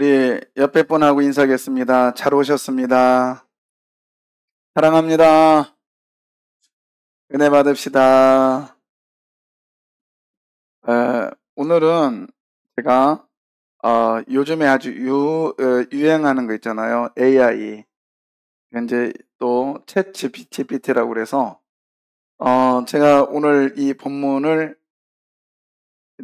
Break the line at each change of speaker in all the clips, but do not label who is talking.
우리 옆에 분하고 인사하겠습니다. 잘 오셨습니다. 사랑합니다. 은혜 받읍시다. 오늘은 제가 요즘에 아주 유행하는 거 있잖아요. AI. 이제 또 챗 GPT라고 그래서 제가 오늘 이 본문을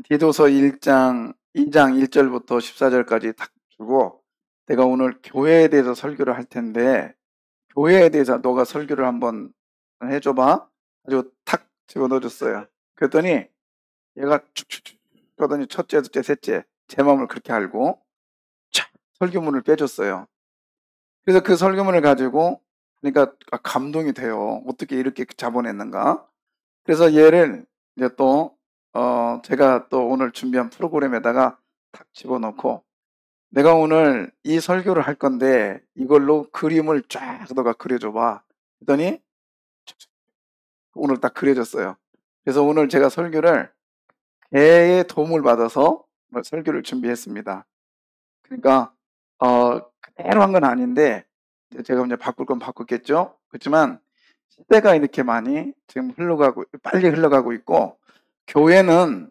디도서 1장 2장 1절부터 14절까지 딱 주고 내가 오늘 교회에 대해서 설교를 할 텐데 교회에 대해서 너가 설교를 한번 해줘봐. 아주 탁 집어넣어줬어요. 그랬더니 얘가 축축축 그러더니 첫째, 둘째, 셋째 제 마음을 그렇게 알고 촥 설교문을 빼줬어요. 그래서 그 설교문을 가지고 그러니까 감동이 돼요. 어떻게 이렇게 잡아냈는가. 그래서 얘를 이제 또 제가 또 오늘 준비한 프로그램에다가 탁 집어넣고 내가 오늘 이 설교를 할 건데 이걸로 그림을 쫙 너가 그려줘봐. 그랬더니 오늘 딱 그려졌어요. 그래서 오늘 제가 설교를 개의 도움을 받아서 설교를 준비했습니다. 그러니까 그대로 한 건 아닌데 제가 이제 바꿀 건 바꿨겠죠. 그렇지만 시대가 이렇게 많이 지금 빨리 흘러가고 있고 교회는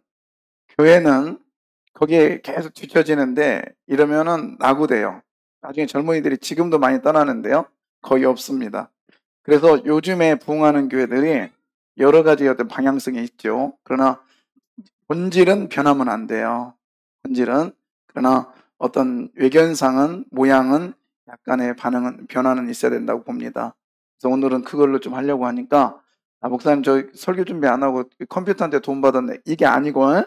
거기에 계속 뒤처지는데 이러면은 낙오돼요. 나중에 젊은이들이 지금도 많이 떠나는데요. 거의 없습니다. 그래서 요즘에 부흥하는 교회들이 여러 가지 어떤 방향성이 있죠. 그러나 본질은 변하면 안 돼요. 본질은. 그러나 어떤 외견상은, 모양은 약간의 변화는 있어야 된다고 봅니다. 그래서 오늘은 그걸로 좀 하려고 하니까, 목사님, 저 설교 준비 안 하고 컴퓨터한테 돈 받았네. 이게 아니고,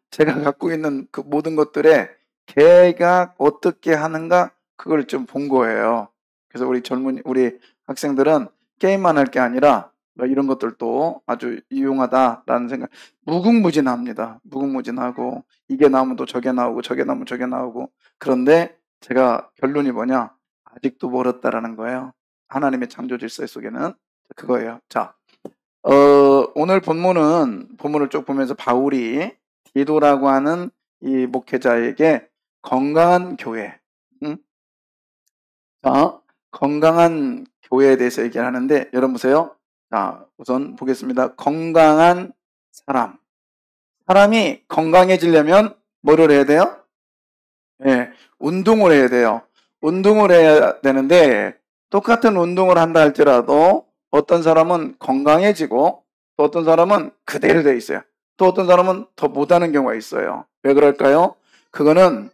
제가 갖고 있는 그 모든 것들에 걔가 어떻게 하는가, 그걸 좀 본 거예요. 그래서 우리 학생들은 게임만 할 게 아니라, 이런 것들도 아주 유용하다라는 생각. 무궁무진합니다. 무궁무진하고 이게 나오면 또 저게 나오고 저게 나오면 저게 나오고. 그런데 제가 결론이 뭐냐? 아직도 멀었다라는 거예요. 하나님의 창조 질서 속에는 그거예요. 자, 오늘 본문을 쭉 보면서 바울이 디도라고 하는 이 목회자에게 건강한 교회, 자, 건강한 교회에 대해서 얘기를 하는데 여러분 보세요. 자, 우선 보겠습니다. 건강한 사람. 사람이 건강해지려면 뭐를 해야 돼요? 네, 운동을 해야 돼요. 운동을 해야 되는데 똑같은 운동을 한다 할지라도 어떤 사람은 건강해지고 또 어떤 사람은 그대로 돼 있어요. 또 어떤 사람은 더 못하는 경우가 있어요. 왜 그럴까요? 그거는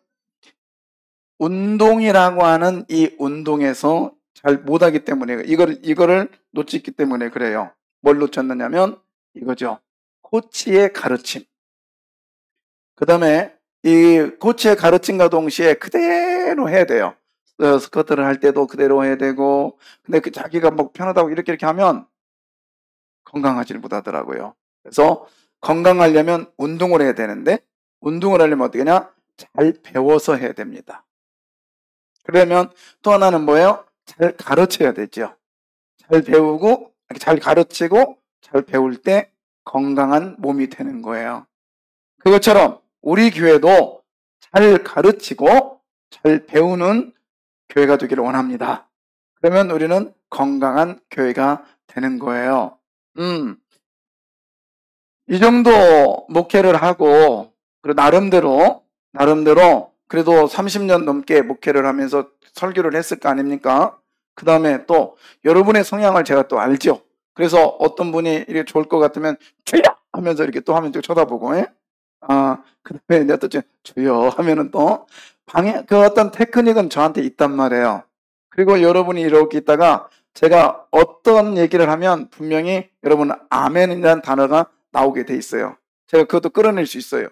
운동이라고 하는 이 운동에서 잘 못하기 때문에 이거를 놓쳤기 때문에 그래요. 뭘 놓쳤느냐면 이거죠. 코치의 가르침. 그 다음에 이 코치의 가르침과 동시에 그대로 해야 돼요. 스쿼트를 할 때도 그대로 해야 되고, 근데 자기가 뭐 편하다고 이렇게 하면 건강하지를 못하더라고요. 그래서 건강하려면 운동을 해야 되는데, 운동을 하려면 어떻게 하냐? 잘 배워서 해야 됩니다. 그러면 또 하나는 뭐예요? 잘 가르쳐야 되죠. 잘 배우고, 잘 가르치고, 잘 배울 때 건강한 몸이 되는 거예요. 그것처럼 우리 교회도 잘 가르치고 잘 배우는 교회가 되기를 원합니다. 그러면 우리는 건강한 교회가 되는 거예요. 이 정도 목회를 하고, 그리고 나름대로 그래도 30년 넘게 목회를 하면서 설교를 했을 거 아닙니까? 그 다음에 또 여러분의 성향을 제가 또 알죠. 그래서 어떤 분이 이렇게 좋을 것 같으면 주여 하면서 이렇게 또 하면 또 쳐다보고, 그 다음에 내가 또 주여 하면은 또 그 어떤 테크닉은 저한테 있단 말이에요. 그리고 여러분이 이렇게 있다가 제가 어떤 얘기를 하면 분명히 여러분 아멘이라는 단어가 나오게 돼 있어요. 제가 그것도 끌어낼 수 있어요.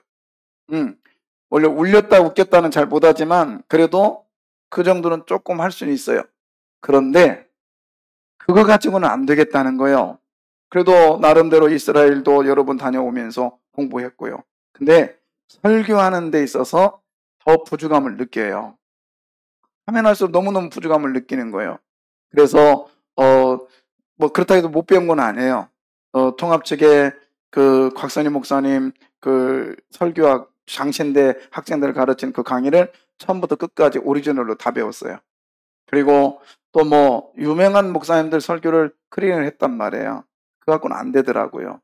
원래 울렸다 웃겼다는 잘 못하지만 그래도 그 정도는 조금 할 수는 있어요. 그런데 그거 가지고는 안 되겠다는 거예요. 그래도 나름대로 이스라엘도 여러 번 다녀오면서 공부했고요. 근데 설교하는 데 있어서 더 부족함을 느껴요. 하면 할수록 너무너무 부족함을 느끼는 거예요. 그래서 뭐 그렇다 해도 못 배운 건 아니에요. 통합 측에 그 곽선희 목사님 그 설교학 장신대 학생들을 가르치는 그 강의를 처음부터 끝까지 오리지널로 다 배웠어요. 그리고 또 뭐 유명한 목사님들 설교를 클린을 했단 말이에요. 그거 갖고는 안 되더라고요.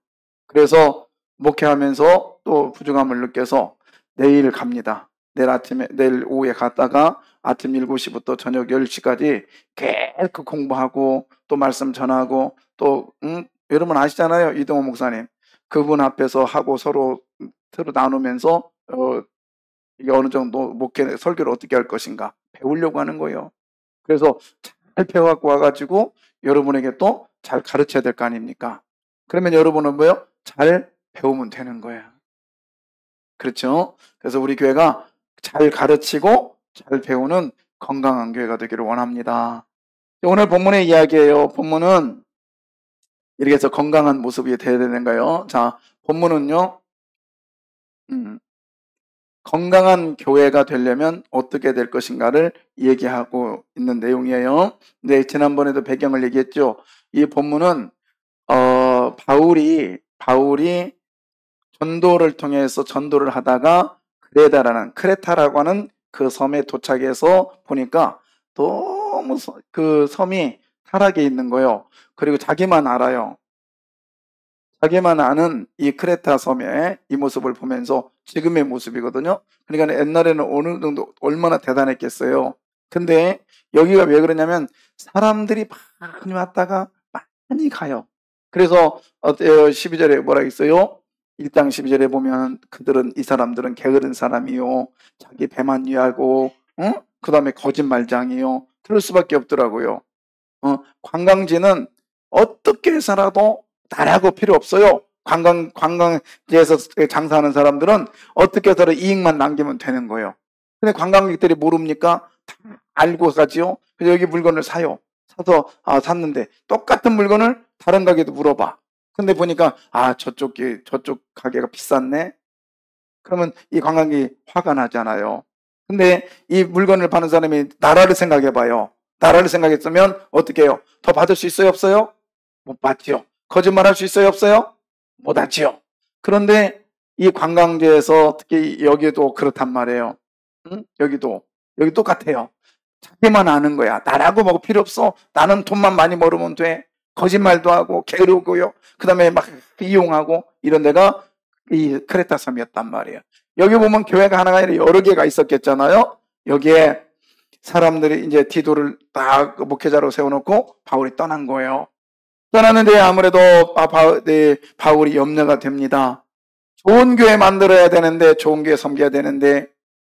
그래서 목회하면서 또 부족함을 느껴서 내일 갑니다. 내일 오후에 갔다가 아침 7시부터 저녁 10시까지 계속 공부하고 또 말씀 전하고 또 여러분 아시잖아요. 이동호 목사님. 그분 앞에서 하고 서로 나누면서 이게 어느 정도 목회 설교를 어떻게 할 것인가 배우려고 하는 거예요. 그래서 잘 배워갖고 와가지고 여러분에게 또 잘 가르쳐야 될 거 아닙니까? 그러면 여러분은 뭐요? 잘 배우면 되는 거예요. 그렇죠? 그래서 우리 교회가 잘 가르치고 잘 배우는 건강한 교회가 되기를 원합니다. 오늘 본문의 이야기예요. 본문은 이렇게 해서 건강한 모습이 되어야 되는가요? 자, 본문은요. 건강한 교회가 되려면 어떻게 될 것인가를 얘기하고 있는 내용이에요. 네, 지난번에도 배경을 얘기했죠. 이 본문은 바울이 전도를 통해서 전도를 하다가 크레타라고 하는 그 섬에 도착해서 보니까 너무 그 섬이 타락해 있는 거예요. 그리고 자기만 알아요. 자기만 아는 이 크레타 섬의 이 모습을 보면서 지금의 모습이거든요. 그러니까 옛날에는 어느 정도 얼마나 대단했겠어요. 근데 여기가 왜 그러냐면 사람들이 많이 왔다가 많이 가요. 그래서 12절에 뭐라 있어요? 1장 12절에 보면 이 사람들은 게으른 사람이요. 자기 배만 위하고 그 다음에 거짓말장이요. 그럴 수밖에 없더라고요. 관광지는 어떻게 해서라도 나라고 필요 없어요. 관광지에서 장사하는 사람들은 어떻게 해서 이익만 남기면 되는 거예요. 근데 관광객들이 모릅니까? 다 알고 가지요. 그래서 여기 물건을 사요. 사서 샀는데 똑같은 물건을 다른 가게도 물어봐. 근데 보니까 저쪽 가게가 비쌌네. 그러면 이 관광객이 화가 나잖아요. 근데 이 물건을 파는 사람이 나라를 생각해 봐요. 나라를 생각했으면 어떻게 해요? 더 받을 수 있어요? 없어요? 못 받지요. 거짓말할 수 있어요? 없어요? 못 하지요. 그런데 이 관광지에서 특히 여기도 그렇단 말이에요. 여기 똑같아요. 자기만 아는 거야. 나라고 뭐 필요 없어. 나는 돈만 많이 벌으면 돼. 거짓말도 하고 게으르고요. 그 다음에 막 이용하고 이런 데가 이 크레타 섬이었단 말이에요. 여기 보면 교회가 하나가 아니라 여러 개가 있었겠잖아요. 여기에 사람들이 이제 디도를 딱 목회자로 세워놓고 바울이 떠난 거예요. 떠났는데 아무래도 바울이 염려가 됩니다. 좋은 교회 만들어야 되는데, 좋은 교회 섬겨야 되는데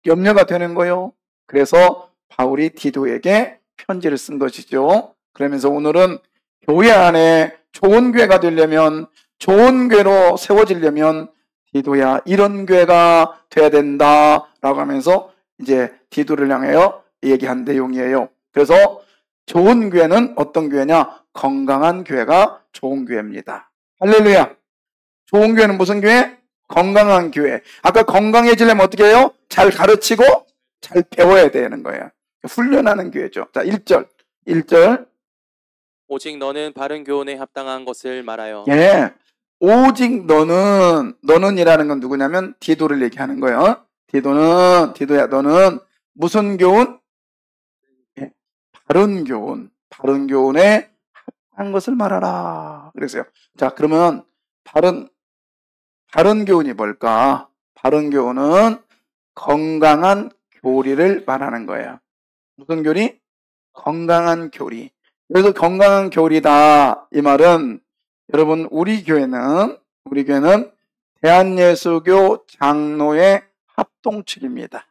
염려가 되는 거예요. 그래서 바울이 디도에게 편지를 쓴 것이죠. 그러면서 오늘은 교회 안에 좋은 교회가 되려면, 좋은 교회로 세워지려면 디도야 이런 교회가 돼야 된다라고 하면서 이제 디도를 향하여 얘기한 내용이에요. 그래서 좋은 교회는 어떤 교회냐? 건강한 교회가 좋은 교회입니다. 할렐루야. 좋은 교회는 무슨 교회? 건강한 교회. 아까 건강해지려면 어떻게 해요? 잘 가르치고 잘 배워야 되는 거예요. 훈련하는 교회죠. 자, 1절.
오직 너는 바른 교훈에 합당한 것을 말하여.
예. 오직 너는이라는 건 누구냐면 디도를 얘기하는 거예요. 디도야 너는 무슨 교훈? 예. 바른 교훈에 합당한 것을 말하라. 그랬어요. 자, 그러면 바른 교훈이 뭘까? 바른 교훈은 건강한 교리를 말하는 거예요. 무슨 교리? 건강한 교리. 그래서 건강한 교리다. 이 말은 여러분 우리 교회는 대한예수교 장로의 합동측입니다.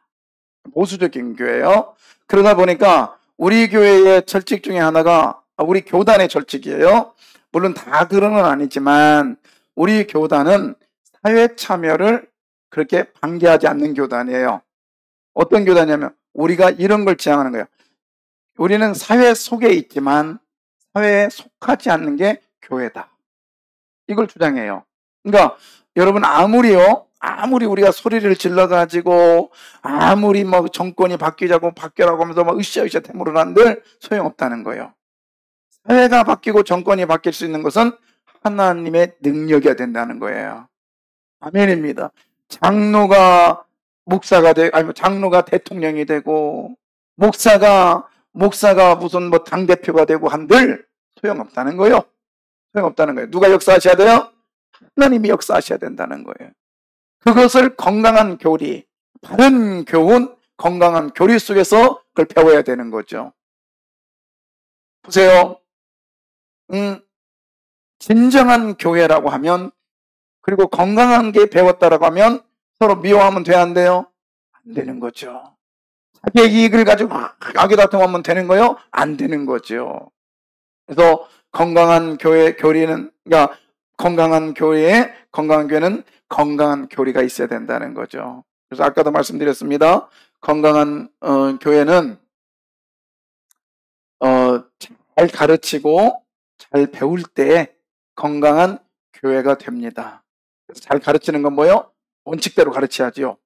보수적인 교회예요. 그러다 보니까 우리 교회의 철칙 중에 하나가 우리 교단의 철칙이에요. 물론 다 그런 건 아니지만 우리 교단은 사회 참여를 그렇게 방기하지 않는 교단이에요. 어떤 교단이냐면 우리가 이런 걸 지향하는 거예요. 우리는 사회 속에 있지만 사회에 속하지 않는 게 교회다. 이걸 주장해요. 그러니까 여러분 아무리 우리가 소리를 질러가지고 아무리 뭐 정권이 바뀌라고 하면서 막 으쌰으쌰 태물을 한들 소용없다는 거예요. 사회가 바뀌고 정권이 바뀔 수 있는 것은 하나님의 능력이어야 된다는 거예요. 아멘입니다. 장로가 목사가 아니 장로가 대통령이 되고 목사가 무슨 뭐 당대표가 되고 한들 소용없다는 거예요. 소용없다는 거예요. 누가 역사하셔야 돼요? 하나님이 역사하셔야 된다는 거예요. 그것을 건강한 교리, 바른 교훈, 건강한 교리 속에서 그걸 배워야 되는 거죠. 보세요. 진정한 교회라고 하면, 그리고 건강한 게 배웠다라고 하면 서로 미워하면 돼야 안 돼요? 안 되는 거죠. 자기의 이익을 가지고 악의다툼하면 되는 거요? 안 되는 거죠. 그래서 건강한 교리는, 그러니까 건강한 교회는 건강한 교리가 있어야 된다는 거죠. 그래서 아까도 말씀드렸습니다. 건강한 교회는 잘 가르치고 잘 배울 때 건강한 교회가 됩니다. 그래서 잘 가르치는 건 뭐예요? 원칙대로 가르쳐야지요.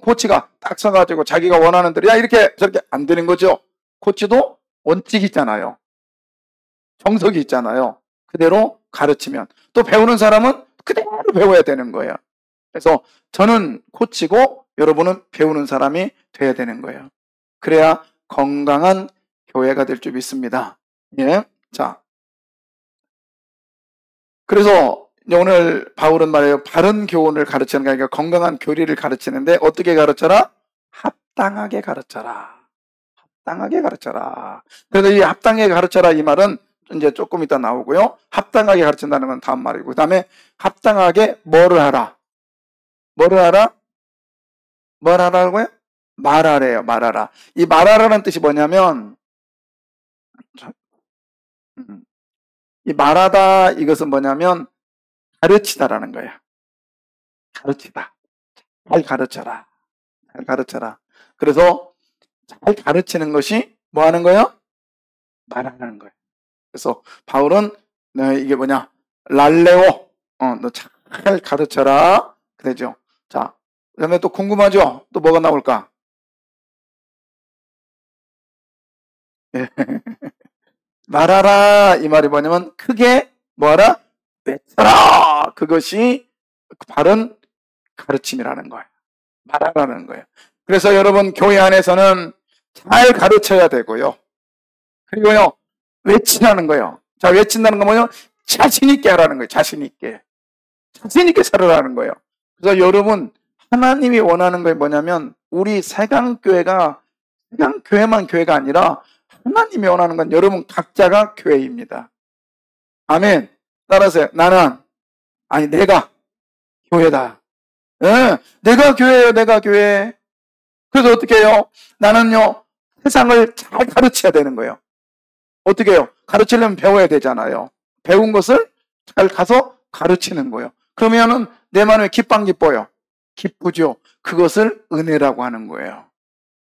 코치가 딱 서가지고 자기가 원하는 대로 야 이렇게 저렇게 안 되는 거죠. 코치도 원칙이 있잖아요. 정석이 있잖아요. 그대로 가르치면, 또 배우는 사람은 그대로 배워야 되는 거예요. 그래서 저는 코치고 여러분은 배우는 사람이 돼야 되는 거예요. 그래야 건강한 교회가 될 줄 믿습니다. 예. 자, 그래서 오늘 바울은 말해요. 바른 교훈을 가르치는 게 아니라 건강한 교리를 가르치는데 어떻게 가르쳐라? 합당하게 가르쳐라. 합당하게 가르쳐라. 그래서 이 합당하게 가르쳐라 이 말은 이제 조금 이따 나오고요. 합당하게 가르친다는 건 다음 말이고, 그 다음에 합당하게 뭐를 하라? 뭐를 하라? 뭘 하라고요? 말하래요. 말하라. 이 말하라는 뜻이 뭐냐면, 이 말하다 이것은 뭐냐면 가르치다라는 거예요. 가르치다. 잘 가르쳐라. 잘 가르쳐라. 그래서 잘 가르치는 것이 뭐 하는 거예요? 말하는 거예요. 그래서 바울은 이게 뭐냐? 랄레오. 너 잘 가르쳐라. 그러죠. 자, 그다음에 또 궁금하죠? 또 뭐가 나올까? 예. 말하라 이 말이 뭐냐면 크게 뭐하라? 외쳐라. 그것이 바른 가르침이라는 거예요. 말하라는 거예요. 그래서 여러분 교회 안에서는 잘 가르쳐야 되고요. 그리고요 외치라는 거예요. 자, 외친다는 건 뭐예요? 자신 있게 하라는 거예요. 자신 있게. 자신 있게 살아라는 거예요. 그래서 여러분 하나님이 원하는 게 뭐냐면 우리 세강교회만 교회가 아니라 하나님이 원하는 건 여러분 각자가 교회입니다. 아멘. 따라서 내가 교회다. 네, 내가 교회예요. 내가 교회. 그래서 어떻게 해요? 나는요 세상을 잘 가르쳐야 되는 거예요. 어떻게 해요? 가르치려면 배워야 되잖아요. 배운 것을 잘 가서 가르치는 거예요. 그러면은 내 마음에 기뻐요? 기쁘죠. 그것을 은혜라고 하는 거예요.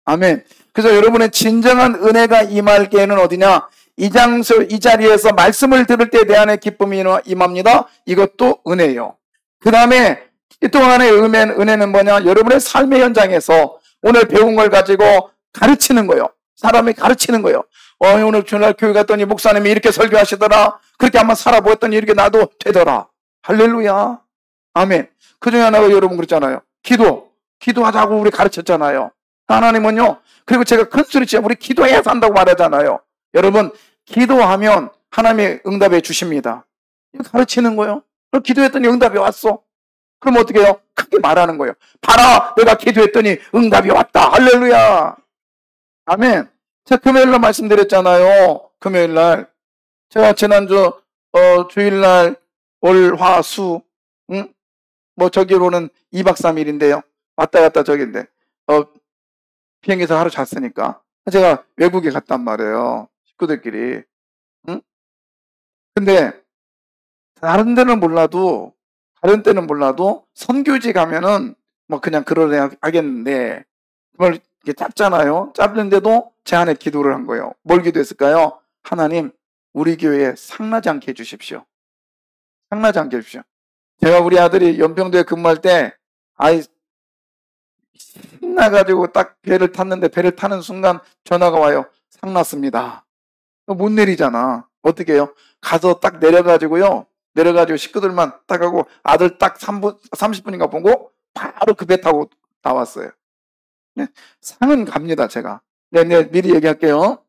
아멘. 그래서 여러분의 진정한 은혜가 임할 때에는 어디냐? 이 자리에서 말씀을 들을 때 내 안에 기쁨이 임합니다. 이것도 은혜예요. 그 다음에 이 동안의 은혜는 뭐냐? 여러분의 삶의 현장에서 오늘 배운 걸 가지고 가르치는 거예요. 사람이 가르치는 거예요. 오늘 주일날 교회 갔더니 목사님이 이렇게 설교하시더라. 그렇게 한번 살아보았더니 이렇게 나도 되더라. 할렐루야. 아멘. 그 중에 하나가 여러분 그랬잖아요. 기도하자고 우리 가르쳤잖아요. 하나님은요. 그리고 제가 큰 소리치면 우리 기도해야 산다고 말하잖아요. 여러분 기도하면 하나님이 응답해 주십니다. 이거 가르치는 거예요. 그럼 기도했더니 응답이 왔어. 그럼 어떻게 해요? 크게 말하는 거예요. 봐라, 내가 기도했더니 응답이 왔다. 할렐루야. 아멘. 제가 금요일날 말씀드렸잖아요. 금요일날 제가 지난주 주일날 월, 화, 수 뭐 저기로는 2박 3일인데요. 왔다 갔다 저기인데 비행기에서 하루 잤으니까 제가 외국에 갔단 말이에요. 식구들끼리. 근데 다른 때는 몰라도 선교지 가면은 뭐 그냥 그러려 하겠는데 정말 이게 짧잖아요. 짧은데도 제 안에 기도를 한 거예요. 뭘 기도했을까요? 하나님 우리 교회에 상나지 않게 해주십시오. 상나지 않게 해주십시오. 제가 우리 아들이 연평도에 근무할 때 신나가지고 딱 배를 탔는데 배를 타는 순간 전화가 와요. 상났습니다. 못 내리잖아. 어떻게 해요? 가서 딱 내려가지고 식구들만 딱 하고 아들 딱 30분인가 보고 바로 그 배 타고 나왔어요. 네, 상은 갑니다, 제가. 네, 미리 얘기할게요.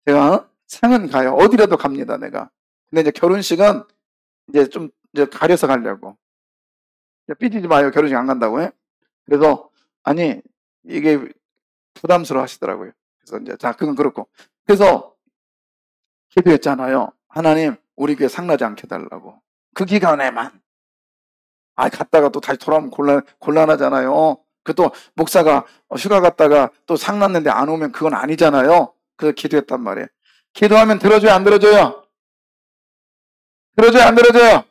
제가 상은 가요. 어디라도 갑니다, 내가. 근데 이제 결혼식은 이제 좀 이제 가려서 가려고. 삐지지 마요. 결혼식 안 간다고 해. 그래서 아니 이게 부담스러워 하시더라고요. 그래서 이제 자 그건 그렇고. 그래서 기도했잖아요. 하나님 우리 교회 상나지 않게 해달라고. 그 기간에만. 갔다가 또 다시 돌아오면 곤란하잖아요. 그 또 목사가 휴가 갔다가 또 상났는데 안 오면 그건 아니잖아요. 그래서 기도했단 말이에요. 기도하면 들어줘요, 안 들어줘요? 들어줘요, 안 들어줘요?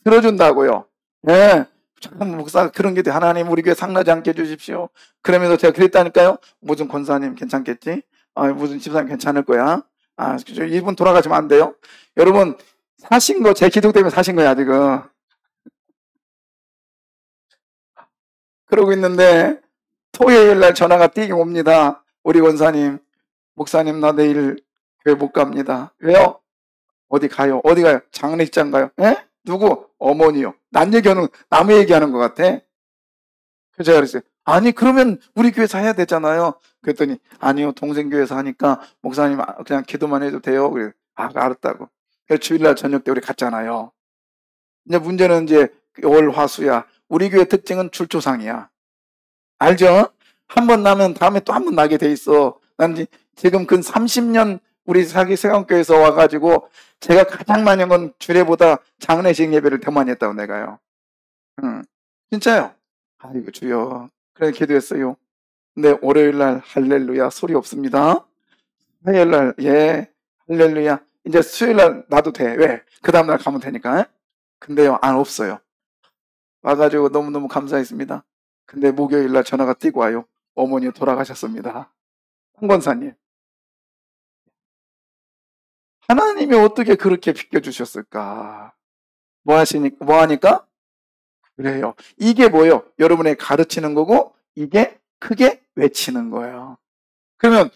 들어준다고요. 예. 참 목사 그런 기도, 하나님 우리 교회 상나지 않게 해주십시오. 그러면서 제가 그랬다니까요. 무슨 권사님 괜찮겠지? 무슨 집사님 괜찮을 거야? 이분 돌아가시면 안 돼요. 여러분 사신 거 제 기도 때문에 사신 거야 지금. 그러고 있는데 토요일 날 전화가 띵 옵니다. 우리 권사님, 목사님 나 내일 교회 못 갑니다. 왜요? 어디 가요? 어디 가요? 장례식장 가요? 예? 누구? 어머니요. 남 얘기하는, 남 얘기하는 것 같아. 그래서 제가 그랬어요. 아니 그러면 우리 교회에서 해야 되잖아요. 그랬더니 아니요, 동생 교회에서 하니까 목사님 그냥 기도만 해도 돼요. 그래. 알았다고. 그래서 주일날 저녁 때 우리 갔잖아요. 이제 문제는 이제 월 화수야. 우리 교회 특징은 출조상이야. 알죠? 한 번 나면 다음에 또 한 번 나게 돼 있어. 난 지금 근 30년 우리 사기 세강교회에서 와가지고 제가 가장 많이 한 건 주례보다 장례식 예배를 더 많이 했다고 내가요. 진짜요. 아이고 주여. 그래 기도했어요. 근데 월요일날 할렐루야 소리 없습니다. 화요일날 예 할렐루야. 이제 수요일날 놔도 돼. 왜? 그 다음날 가면 되니까. 근데요 안 없어요. 와가지고 너무너무 감사했습니다. 근데 목요일날 전화가 뛰고 와요. 어머니 돌아가셨습니다. 한 권사님. 하나님이 어떻게 그렇게 비켜주셨을까? 뭐 하니까? 그래요. 이게 뭐예요? 여러분의 가르치는 거고, 이게 크게 외치는 거예요. 그러면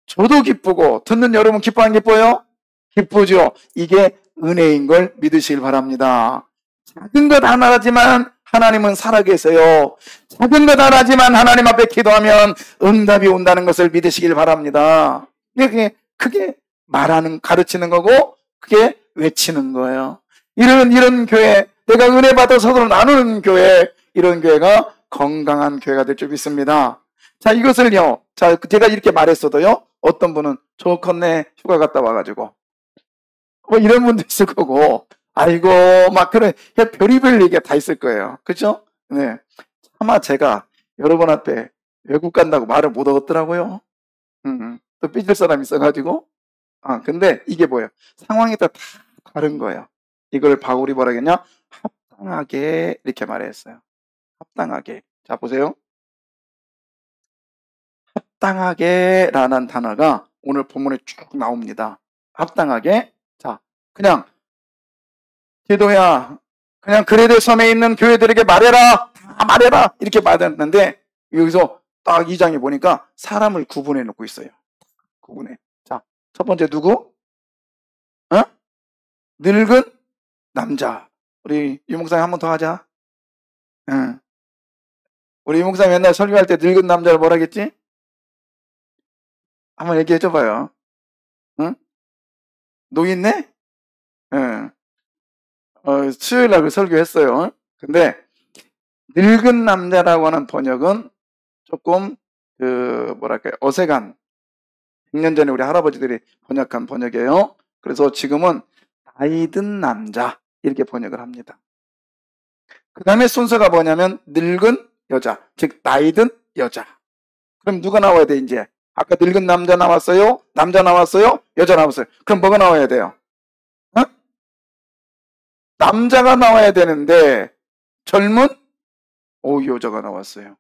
저도 기쁘고, 듣는 여러분 기뻐 안 기뻐요? 기쁘죠? 이게 은혜인 걸 믿으시길 바랍니다. 작은 것 하나지만 하나님은 살아계세요. 작은 것 하나지만 하나님 앞에 기도하면 응답이 온다는 것을 믿으시길 바랍니다. 이게 크게 말하는, 가르치는 거고, 그게 외치는 거예요. 이런 교회, 내가 은혜 받아서 서로 나누는 교회, 이런 교회가 건강한 교회가 될 줄 믿습니다. 자, 이것을요, 자, 제가 이렇게 말했어도요, 어떤 분은 좋겠네, 휴가 갔다 와가지고. 이런 분도 있을 거고, 아이고, 막 그런, 별의별 얘기가 다 있을 거예요. 그죠? 네. 아마 제가 여러분 앞에 외국 간다고 말을 못 얻었더라고요. 또 삐질 사람이 있어가지고. 근데 이게 뭐예요? 상황에 따라 다 다른 거예요. 이걸 바울이 뭐라 했냐? 합당하게 이렇게 말했어요. 합당하게. 자, 보세요. 합당하게 라는 단어가 오늘 본문에 쭉 나옵니다. 합당하게. 자, 그냥 기도야. 그냥 그레데 섬에 있는 교회들에게 말해라. 다 말해라. 이렇게 말했는데 여기서 딱 2장에 보니까 사람을 구분해 놓고 있어요. 구분해. 자, 첫 번째 누구? 늙은 남자. 우리 유 목사님 한 번 더 하자. 우리 유 목사님 옛날 설교할 때 늙은 남자를 뭐라 했지? 한번 얘기해 줘봐요. 노인네? 수요일 날 그 설교했어요. 근데 늙은 남자라고 하는 번역은 조금 어색한, 100년 전에 우리 할아버지들이 번역한 번역이에요. 그래서 지금은 나이 든 남자 이렇게 번역을 합니다. 그 다음에 순서가 뭐냐면 늙은 여자, 즉 나이 든 여자. 그럼 누가 나와야 돼 이제? 아까 늙은 남자 나왔어요? 남자 나왔어요? 여자 나왔어요? 그럼 뭐가 나와야 돼요? 남자가 나와야 되는데 젊은 여자가 나왔어요.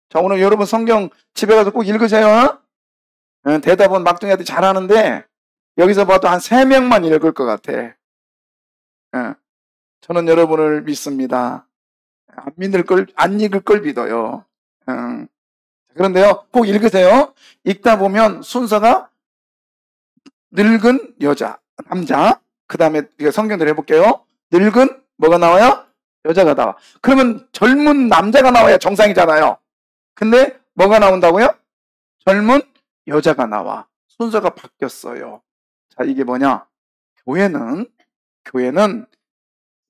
자, 오늘 여러분 성경 집에 가서 꼭 읽으세요. 대답은 막둥이한테 잘하는데 여기서 봐도 한 3명만 읽을 것 같아. 저는 여러분을 믿습니다. 안 읽을 걸 믿어요. 그런데요, 꼭 읽으세요. 읽다 보면 순서가 늙은 여자, 남자, 그 다음에 성경대로 해볼게요. 늙은 뭐가 나와요? 여자가 나와. 그러면 젊은 남자가 나와야 정상이잖아요. 근데 뭐가 나온다고요? 젊은 여자가 나와. 순서가 바뀌었어요. 자, 이게 뭐냐? 교회는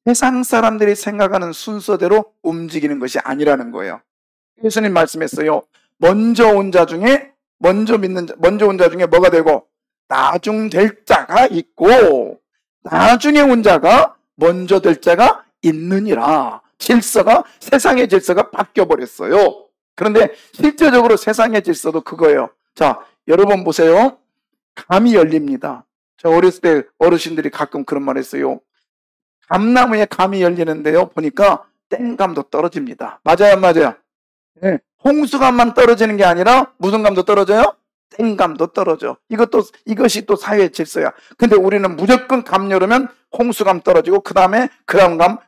세상 사람들이 생각하는 순서대로 움직이는 것이 아니라는 거예요. 예수님 말씀했어요. 먼저 온 자 중에 뭐가 되고 나중 될 자가 있고 나중에 온 자가 먼저 될 자가 있느니라. 세상의 질서가 바뀌어 버렸어요. 그런데 실제적으로 세상의 질서도 그거예요. 자, 여러분 보세요. 감이 열립니다. 저 어렸을 때 어르신들이 가끔 그런 말 했어요. 감나무에 감이 열리는데요. 보니까 땡감도 떨어집니다. 맞아요, 안 맞아요? 네. 홍수감만 떨어지는 게 아니라 무슨 감도 떨어져요? 땡감도 떨어져. 이것이 또 사회의 질서야. 근데 우리는 무조건 감 열으면 홍수감 떨어지고 그 다음에 그 다음 감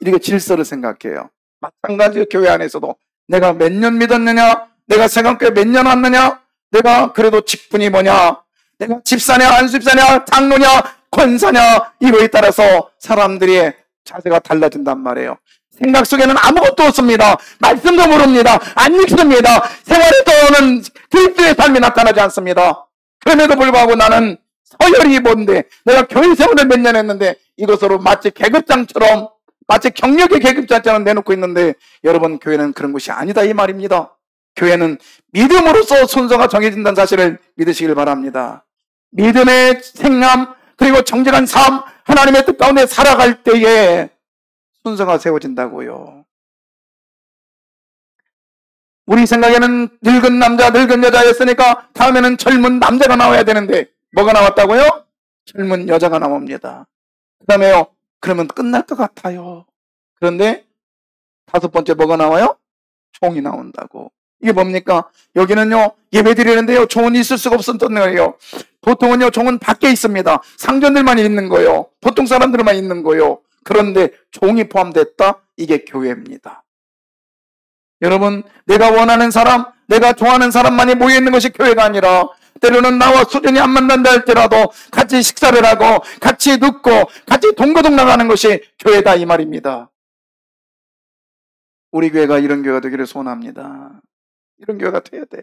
이렇게 질서를 생각해요. 마찬가지로 교회 안에서도 내가 몇 년 믿었느냐? 내가 세강교회 몇 년 왔느냐? 내가 그래도 직분이 뭐냐? 내가 집사냐 안수집사냐 장로냐 권사냐 이거에 따라서 사람들의 자세가 달라진단 말이에요. 생각 속에는 아무것도 없습니다. 말씀도 모릅니다. 안 읽습니다. 생활에서는 그리스도의 삶이 나타나지 않습니다. 그럼에도 불구하고 나는 서열이 뭔데 내가 교회 생활을 몇 년 했는데 이것으로 마치 계급장처럼 마치 경력의 계급장처럼 내놓고 있는데 여러분 교회는 그런 것이 아니다 이 말입니다. 교회는 믿음으로써 순서가 정해진다는 사실을 믿으시길 바랍니다. 믿음의 생남 그리고 정직한 삶 하나님의 뜻 가운데 살아갈 때에 순서가 세워진다고요. 우리 생각에는 늙은 남자 늙은 여자였으니까 다음에는 젊은 남자가 나와야 되는데 뭐가 나왔다고요? 젊은 여자가 나옵니다. 그 다음에요 그러면 끝날 것 같아요. 그런데 다섯 번째 뭐가 나와요? 총이 나온다고. 이게 뭡니까? 여기는요 예배 드리는데요 종은 있을 수가 없었던 거예요. 보통은요 종은 밖에 있습니다. 상전들만 있는 거예요. 보통 사람들만 있는 거예요. 그런데 종이 포함됐다? 이게 교회입니다. 여러분 내가 원하는 사람 내가 좋아하는 사람만이 모여있는 것이 교회가 아니라 때로는 나와 수준이 안 맞는다 할지라도 같이 식사를 하고 같이 듣고 같이 동거동 나가는 것이 교회다 이 말입니다. 우리 교회가 이런 교회가 되기를 소원합니다. 이런 교회가 돼야 돼요.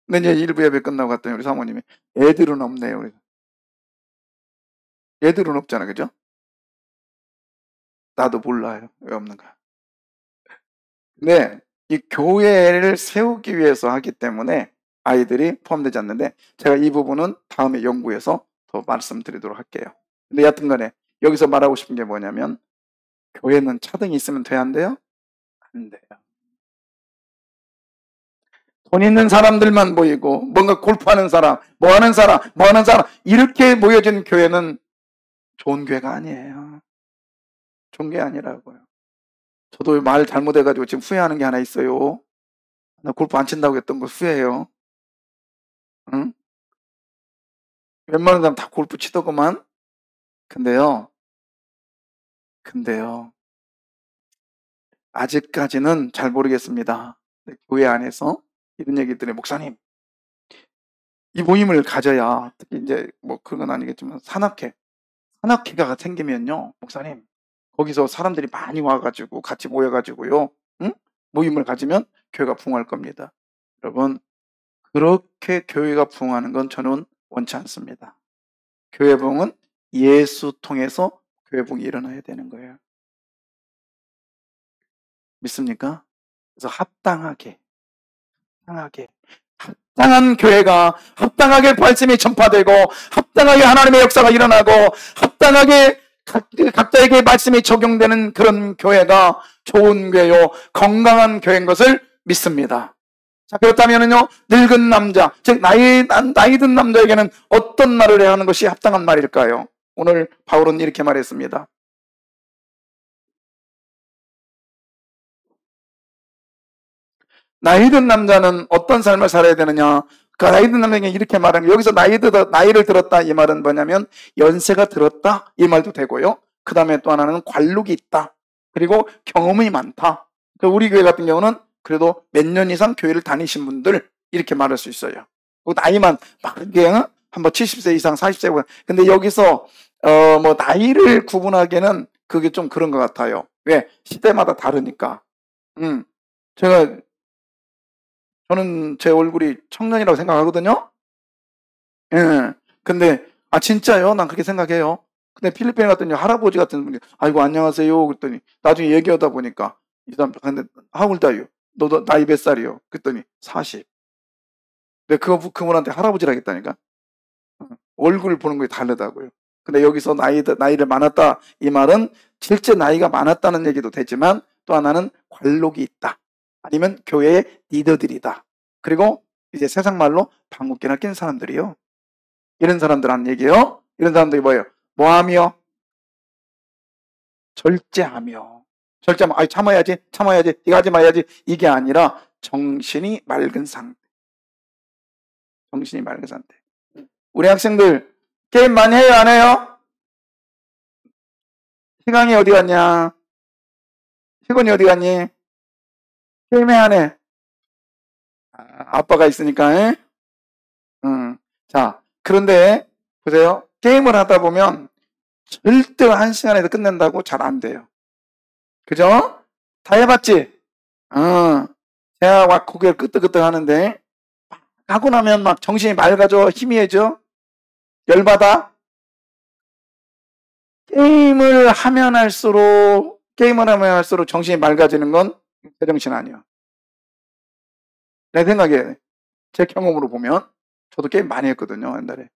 근데 이제 일부 예배 끝나고 갔더니 우리 사모님이 애들은 없네요. 우리. 애들은 없잖아, 그죠? 나도 몰라요. 왜 없는가. 근데 이 교회를 세우기 위해서 하기 때문에 아이들이 포함되지 않는데 제가 이 부분은 다음에 연구해서 더 말씀드리도록 할게요. 근데 여하튼 간에 여기서 말하고 싶은 게 뭐냐면 교회는 차등이 있으면 돼야 안 돼요? 안 돼요. 돈 있는 사람들만 모이고 뭔가 골프하는 사람, 뭐 하는 사람 이렇게 모여진 교회는 좋은 교회가 아니에요. 좋은 게 아니라고요. 저도 말 잘못해가지고 지금 후회하는 게 하나 있어요. 나 골프 안 친다고 했던 거 후회해요. 응? 웬만한 사람 다 골프 치더구만. 근데요. 아직까지는 잘 모르겠습니다. 교회 안에서 이런 얘기들이 목사님 이 모임을 가져야 특히 이제 뭐 그런 건 아니겠지만 산악회가 생기면요 목사님 거기서 사람들이 많이 와가지고 같이 모여가지고요 응? 모임을 가지면 교회가 부흥할 겁니다. 여러분 그렇게 교회가 부흥하는 건 저는 원치 않습니다. 교회 부흥은 예수 통해서 교회 부흥이 일어나야 되는 거예요. 믿습니까? 그래서 합당한 교회가 합당하게 말씀이 전파되고 합당하게 하나님의 역사가 일어나고 합당하게 각자에게 말씀이 적용되는 그런 교회가 좋은 교회요 건강한 교회인 것을 믿습니다. 자 그렇다면은요 늙은 남자 즉 나이 든 남자에게는 어떤 말을 해야 하는 것이 합당한 말일까요? 오늘 바울은 이렇게 말했습니다. 나이 든 남자는 어떤 삶을 살아야 되느냐? 그 나이 든 남자에게 이렇게 말하는 여기서 나이를 들었다 이 말은 뭐냐면 연세가 들었다 이 말도 되고요. 그 다음에 또 하나는 관록이 있다. 그리고 경험이 많다. 우리 교회 같은 경우는 그래도 몇 년 이상 교회를 다니신 분들 이렇게 말할 수 있어요. 나이만 막 한번 70세 이상 40세 근데 여기서 뭐 나이를 구분하기에는 그게 좀 그런 것 같아요. 왜? 시대마다 다르니까. 제가 저는 제 얼굴이 청년이라고 생각하거든요. 예. 근데 진짜요? 난 그렇게 생각해요. 근데 필리핀에 갔더니 할아버지 같은 분이 아이고 안녕하세요 그랬더니 나중에 얘기하다 보니까 이 사람 근데 How old are you? 너도 나이 몇 살이요? 그랬더니 40. 내가 그분한테 할아버지라 했다니까. 얼굴을 보는 게 다르다고요. 근데 여기서 나이를 많았다 이 말은 실제 나이가 많았다는 얘기도 되지만 또 하나는 관록이 있다. 아니면 교회의 리더들이다. 그리고 이제 세상 말로 방귀깨나 낀 사람들이요. 이런 사람들 한 얘기예요. 이런 사람들이 뭐예요? 뭐하며? 절제하며. 절제하면 참아야지 이거 하지 마야지 이게 아니라 정신이 맑은 상태. 정신이 맑은 상태. 우리 학생들 게임 많이 해요 안 해요? 희강이 어디 갔냐? 희건이 어디 갔니? 게임해 안 해? 아빠가 있으니까. 에? 자, 그런데 보세요. 게임을 하다 보면 절대 1시간에도 끝낸다고 잘 안 돼요. 그죠? 다 해봤지? 제가 막 고개를 끄덕끄덕 하는데 하고 나면 막 정신이 맑아져 희미해져 열받아. 게임을 하면 할수록 정신이 맑아지는 건 제정신 아니야. 내 생각에 제 경험으로 보면 저도 게임 많이 했거든요 옛날에.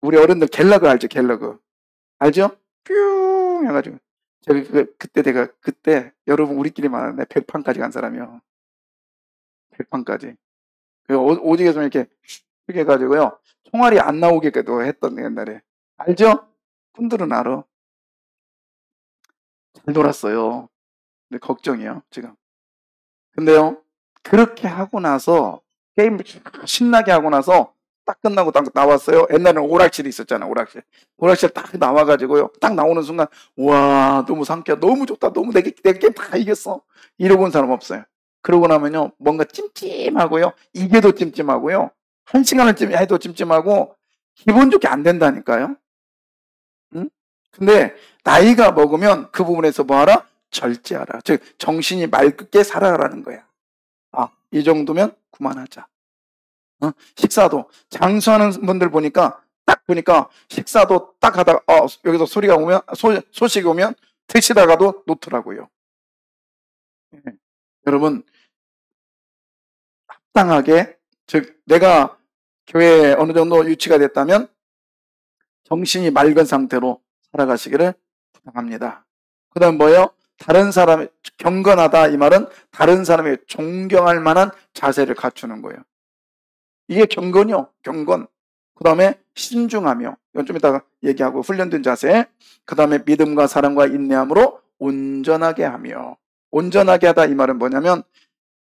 우리 어른들 갤러그 알죠? 갤러그 알죠? 뿅 해가지고 제가 그때 여러분 우리끼리 말하는데 100판까지 간 사람이요. 100판까지. 오직에서 이렇게 휙 해가지고요. 총알이 안 나오게도 했던 옛날에. 알죠? 분들은 알아. 잘 놀았어요. 근데 걱정이에요 지금. 근데요 그렇게 하고 나서 게임 신나게 하고 나서 딱 끝나고 딱 나왔어요. 옛날에는 오락실이 있었잖아. 오락실 딱 나와가지고요. 딱 나오는 순간 와 너무 상쾌하 너무 좋다. 너무 내 게임 다 이겼어. 이러고 온 사람 없어요. 그러고 나면요 뭔가 찜찜하고요. 이게도 찜찜하고요. 1시간을 해도 찜찜하고 기분 좋게 안 된다니까요. 응? 근데 나이가 먹으면 그 부분에서 뭐하라? 절제하라. 즉 정신이 맑게 살아가라는 거야. 이 정도면 그만하자. 식사도 장수하는 분들 딱 보니까 식사도 딱 하다가 여기서 소리가 오면 소식이 오면 드시다가도 놓더라고요. 여러분 합당하게 즉 내가 교회에 어느 정도 유치가 됐다면 정신이 맑은 상태로 살아가시기를 부탁합니다. 그 다음 뭐예요? 다른 사람이 경건하다 이 말은 다른 사람이 존경할 만한 자세를 갖추는 거예요. 이게 경건이요. 경건. 그 다음에 신중하며 이건 좀 이따가 얘기하고 훈련된 자세. 그 다음에 믿음과 사랑과 인내함으로 온전하게 하며. 온전하게 하다 이 말은 뭐냐면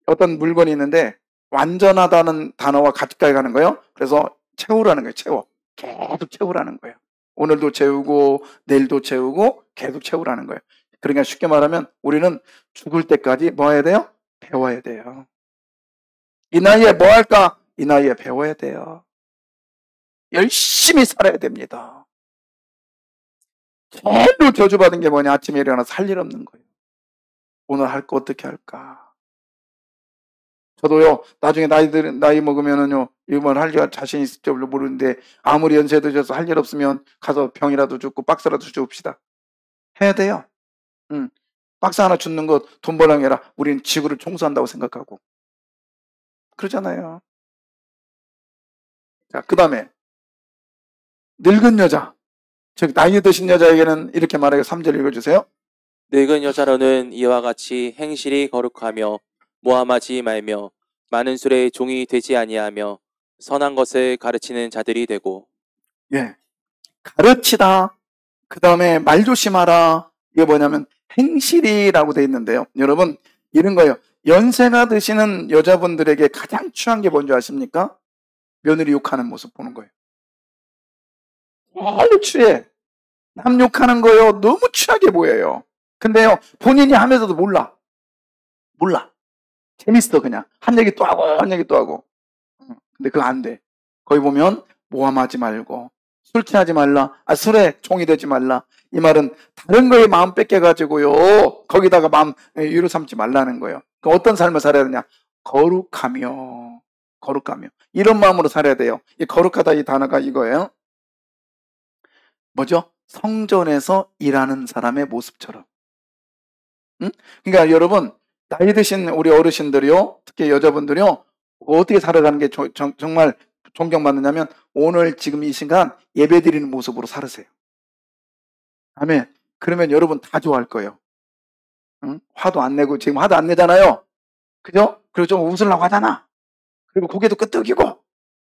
어떤 물건이 있는데 완전하다는 단어와 가까이 가는 거예요. 그래서 채우라는 거예요. 계속 채우라는 거예요. 오늘도 채우고 내일도 채우고 계속 채우라는 거예요. 그러니까 쉽게 말하면 우리는 죽을 때까지 뭐 해야 돼요? 배워야 돼요. 이 나이에 뭐 할까? 이 나이에 배워야 돼요. 열심히 살아야 됩니다. 제일로 저주받은 게 뭐냐? 아침에 일어나서 할 일 없는 거예요. 오늘 할 거 어떻게 할까? 저도요, 나중에 나이 먹으면은요, 이번 할 자신 있을지 모르는데, 아무리 연세 드셔서 할 일 없으면 가서 병이라도 죽고 박스라도 주웁시다. 해야 돼요. 박스 하나 줍는 것 돈 벌랑 해라. 우리는 지구를 청소한다고 생각하고. 그러잖아요. 자, 그 다음에, 늙은 여자. 즉, 나이 드신 여자에게는 이렇게 말해요. 3절 읽어주세요.
늙은 여자로는 이와 같이 행실이 거룩하며 모함하지 말며 많은 술의 종이 되지 아니하며 선한 것을 가르치는 자들이 되고.
예. 가르치다. 그 다음에 말 조심하라. 이게 뭐냐면 행실이라고 돼 있는데요. 여러분 이런 거예요. 연세가 드시는 여자분들에게 가장 취한 게 뭔지 아십니까? 며느리 욕하는 모습 보는 거예요. 너무 취해. 남 욕하는 거요. 너무 취하게 보여요. 근데요 본인이 하면서도 몰라. 재밌어 그냥. 한 얘기 또 하고 한 얘기 또 하고. 근데 그거 안 돼. 거기 보면 모함하지 말고 술 취하지 말라. 술에 종이 되지 말라. 이 말은 다른 거에 마음 뺏겨가지고요. 거기다가 마음 유로 삼지 말라는 거예요. 그 어떤 삶을 살아야 되냐? 거룩하며. 이런 마음으로 살아야 돼요. 이 거룩하다 이 단어가 이거예요. 뭐죠? 성전에서 일하는 사람의 모습처럼. 응? 그러니까 여러분, 나이 드신 우리 어르신들이요, 특히 여자분들이요, 어떻게 살아가는 게 정말 존경받느냐면, 오늘 지금 이 시간 예배 드리는 모습으로 살으세요. 아멘. 그러면 여러분 다 좋아할 거예요. 응? 화도 안 내고, 지금 화도 안 내잖아요. 그죠? 그리고 좀 웃으려고 하잖아. 그리고 고개도 끄덕이고,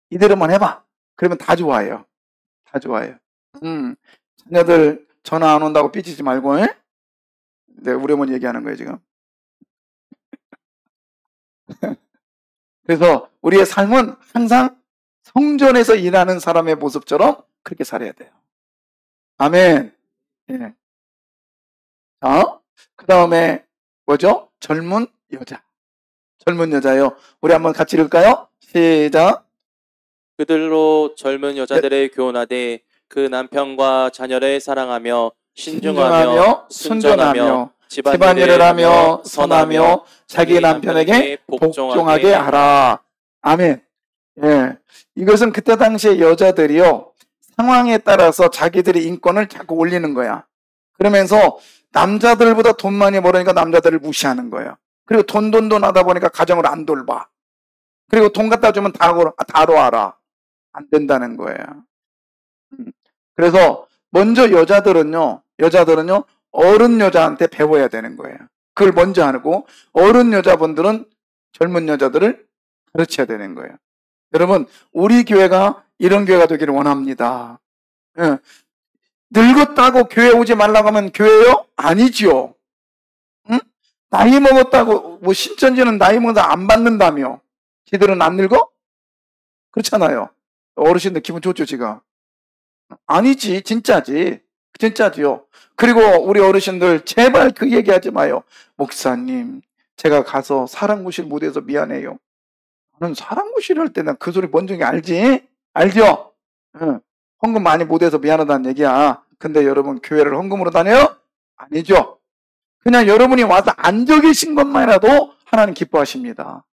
이대로만 해봐. 그러면 다 좋아해요. 다 좋아해요. 자녀들 전화 안 온다고 삐지지 말고, 에? 네, 우리 어머니 얘기하는 거예요, 지금. 그래서 우리의 삶은 항상 성전에서 일하는 사람의 모습처럼 그렇게 살아야 돼요. 아멘. 예. 자, 그 다음에 뭐죠? 젊은 여자. 젊은 여자요. 우리 한번 같이 읽을까요? 시작.
그들로 젊은 여자들의 교훈하되 그 남편과 자녀를 사랑하며 신중하며 순전하며 집안일을 하며 선하며 자기 남편에게 복종하게 하라.
아멘. 예. 이것은 그때 당시에 여자들이요, 상황에 따라서 자기들의 인권을 자꾸 올리는 거야. 그러면서 남자들보다 돈 많이 벌으니까 남자들을 무시하는 거예요. 그리고 돈 하다 보니까 가정을 안 돌봐. 그리고 돈 갖다 주면 다로 알아. 안 된다는 거예요. 그래서 먼저 여자들은요, 어른 여자한테 배워야 되는 거예요. 그걸 먼저 하고, 어른 여자분들은 젊은 여자들을 가르쳐야 되는 거예요. 여러분, 우리 교회가 이런 교회가 되기를 원합니다. 예. 늙었다고 교회 오지 말라고 하면 교회요? 아니지요. 응? 나이 먹었다고, 뭐 신천지는 나이 먹어서 안 받는다며. 지들은 안 늙어? 그렇잖아요. 어르신들 기분 좋죠, 지금? 아니지, 진짜지요. 그리고 우리 어르신들 제발 그 얘기하지 마요. 목사님, 제가 가서 사랑구실 못해서 미안해요. 나는 사랑구실 할 때 난 그 소리 본 적이 알지? 알죠? 응. 헌금 많이 못해서 미안하다는 얘기야. 근데 여러분 교회를 헌금으로 다녀요? 아니죠. 그냥 여러분이 와서 앉아 계신 것만이라도 하나님 기뻐하십니다.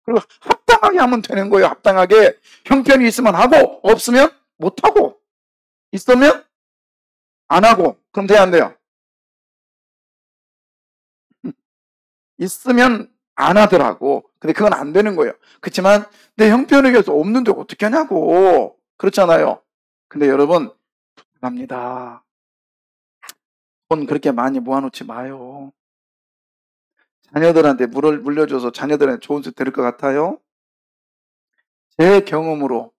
그리고 합당하게 하면 되는 거예요. 합당하게. 형편이 있으면 하고 없으면 못하고, 있으면 안 하고. 그럼 돼야 안 돼요? 있으면 안 하더라고. 근데 그건 안 되는 거예요. 그렇지만 내 형편에 의해서 없는데 어떻게 하냐고. 그렇잖아요. 근데 여러분 부탁합니다. 돈 그렇게 많이 모아놓지 마요. 자녀들한테 물려줘서 자녀들한테 좋은 수 들을 것 같아요? 제 경험으로,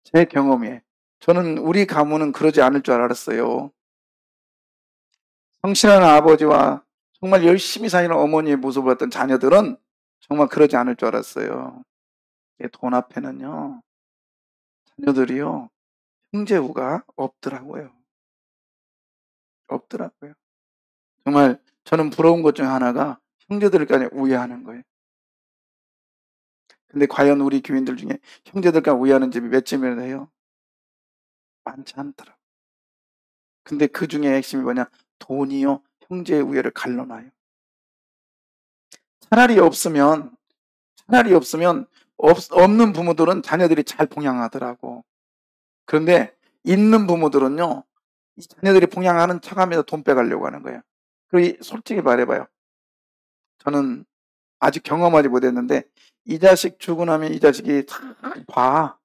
제 경험에, 저는 우리 가문은 그러지 않을 줄 알았어요. 성실한 아버지와 정말 열심히 사는 어머니의 모습을 봤던 자녀들은 정말 그러지 않을 줄 알았어요. 돈 앞에는요, 자녀들이요, 형제우가 없더라고요. 정말 저는 부러운 것 중 하나가 형제들까지 우애하는 거예요. 근데 과연 우리 교인들 중에 형제들과 우애하는 집이 몇 집이나 돼요? 많지 않더라고요. 근데 그 중에 핵심이 뭐냐? 돈이요, 형제의 우애를 갈라놔요. 차라리 없으면 없는 부모들은 자녀들이 잘 봉양하더라고. 그런데 있는 부모들은요, 이 자녀들이 봉양하는 척하면서 돈 빼가려고 하는 거예요. 그리고 솔직히 말해봐요. 저는 아직 경험하지 못했는데 이 자식 주고 나면 이 자식이 봐.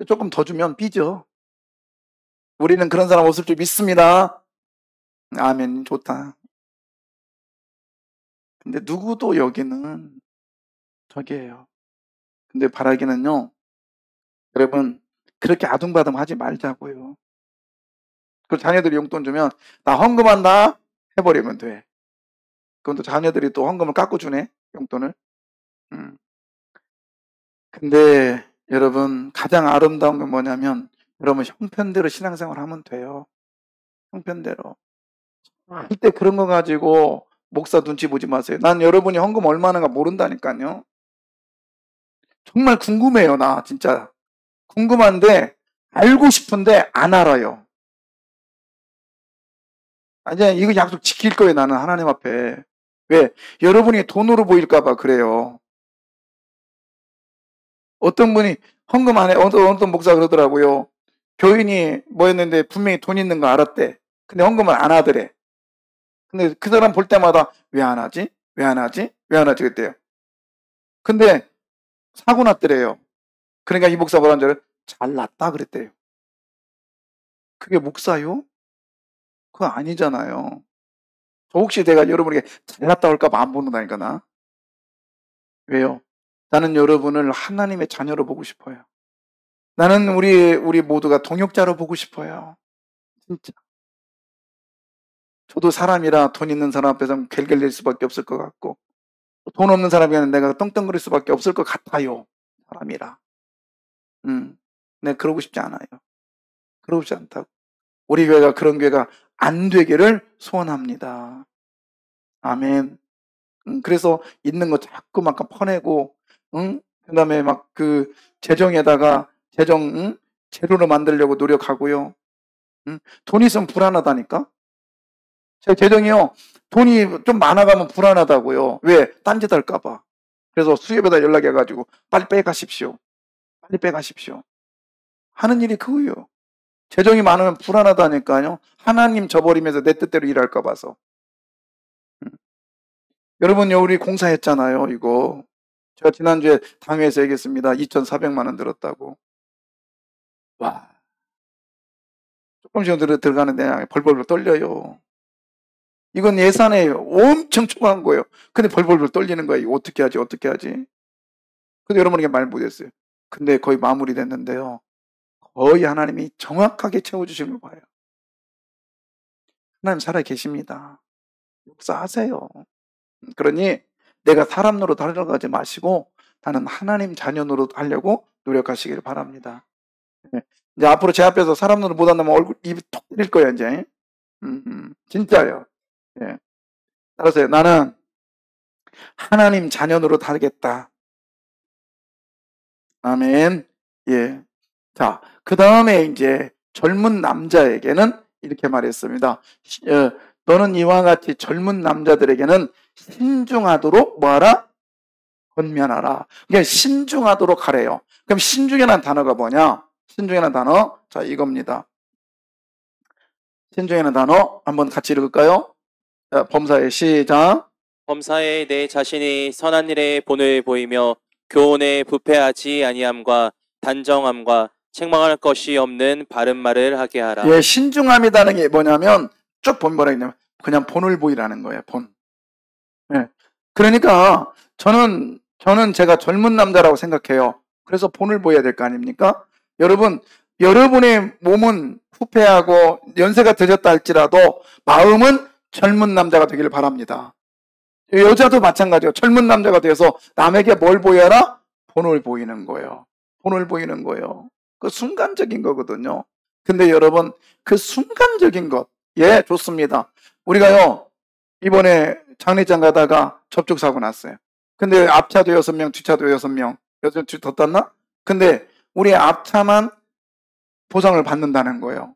조금 더 주면 삐져. 우리는 그런 사람 없을 줄 믿습니다. 아멘. 좋다. 근데 누구도 여기는 저기예요. 근데 바라기는요, 여러분 그렇게 아둥바둥 하지 말자고요. 그 자녀들이 용돈 주면 나 헌금한다 해버리면 돼. 그럼 또 자녀들이 또 헌금을 깎고 주네, 용돈을. 근데 여러분 가장 아름다운 건 뭐냐면, 여러분 형편대로 신앙생활 하면 돼요. 형편대로. 절대 그런 거 가지고 목사 눈치 보지 마세요. 난 여러분이 헌금 얼마나가 모른다니까요. 정말 궁금해요. 나 진짜 궁금한데, 알고 싶은데 안 알아요. 아니, 이거 약속 지킬 거예요, 나는 하나님 앞에. 왜? 여러분이 돈으로 보일까봐 그래요. 어떤 분이 헌금 안 해, 어떤 목사 그러더라고요. 교인이 뭐였는데 분명히 돈 있는 거 알았대. 근데 헌금을 안 하더래. 근데 그 사람 볼 때마다 왜 안 하지? 왜 안 하지? 왜 안 하지? 그랬대요. 근데 사고 났더래요. 그러니까 이 목사 뭐라는 줄 알아요? 잘났다 그랬대요. 그게 목사요? 그거 아니잖아요. 저 혹시 내가 여러분에게 잘났다 할까봐 안 보는다니까, 나. 왜요? 나는 여러분을 하나님의 자녀로 보고 싶어요. 나는 우리 모두가 동역자로 보고 싶어요. 진짜. 저도 사람이라 돈 있는 사람 앞에서 갤갤댈 수밖에 없을 것 같고, 돈 없는 사람이면 내가 떵떵거릴 수밖에 없을 것 같아요. 사람이라. 내가 그러고 싶지 않아요. 그러고 싶지 않다고. 우리 교회가 그런 교회가 안 되기를 소원합니다. 아멘. 그래서 있는 거 자꾸 막 퍼내고, 그 다음에 막 그 재정에다가 재료로 만들려고 노력하고요. 돈 있으면 불안하다니까? 제 재정이요. 돈이 좀 많아가면 불안하다고요. 왜? 딴짓 할까봐. 그래서 수협에다 연락해가지고 빨리 빼가십시오. 빨리 빼가십시오. 하는 일이 그거예요. 재정이 많으면 불안하다니까요. 하나님 저버리면서 내 뜻대로 일할까 봐서. 여러분요, 우리 공사했잖아요, 이거. 제가 지난주에 당회에서 얘기했습니다. 2,400만 원 들었다고. 와. 조금씩 들어가는데 벌벌 떨려요. 이건 예산에 엄청 초과한 거예요. 근데 벌벌 떨리는 거예요. 이거 어떻게 하지? 어떻게 하지? 근데 여러분에게 말 못했어요. 근데 거의 마무리됐는데요. 거의 하나님이 정확하게 채워주시는 걸 봐요. 하나님 살아 계십니다. 역사하세요. 그러니 내가 사람 노릇 하려고 하지 마시고 나는 하나님 자녀 노릇 하려고 노력하시길 바랍니다. 이제 앞으로 제 앞에서 사람 노릇 못 한다면 얼굴 입이 톡 때릴 거예요, 이제. 진짜요. 예. 따라서 나는 하나님 자녀 노릇 하겠다. 아멘. 예. 자, 그 다음에 이제 젊은 남자에게는 이렇게 말했습니다. 너는 이와 같이 젊은 남자들에게는 신중하도록 뭐하라? 권면하라. 그러니까 신중하도록 하래요. 그럼 신중이라는 단어가 뭐냐? 신중이라는 단어, 자, 이겁니다. 신중이라는 단어 한번 같이 읽을까요? 자, 범사에 시작.
범사에 내 자신이 선한 일에 본을 보이며 교훈에 부패하지 아니함과 단정함과 책망할 것이 없는 바른 말을 하게 하라.
예, 신중함이라는 게 뭐냐면 쭉 보면 뭐라 했냐면 그냥 본을 보이라는 거예요. 본. 예. 그러니까 저는 제가 젊은 남자라고 생각해요. 그래서 본을 보여야 될 거 아닙니까? 여러분의 몸은 후패하고 연세가 드셨다 할지라도 마음은 젊은 남자가 되기를 바랍니다. 여자도 마찬가지예요. 젊은 남자가 되어서 남에게 뭘 보여라? 본을 보이는 거예요. 본을 보이는 거예요. 그 순간적인 거거든요. 근데 여러분, 그 순간적인 것, 예, 좋습니다. 우리가요, 이번에 장례장 가다가 접촉사고 났어요. 근데 앞차도 6명, 뒷차도 6명, 더 땄나? 근데 우리 앞차만 보상을 받는다는 거예요.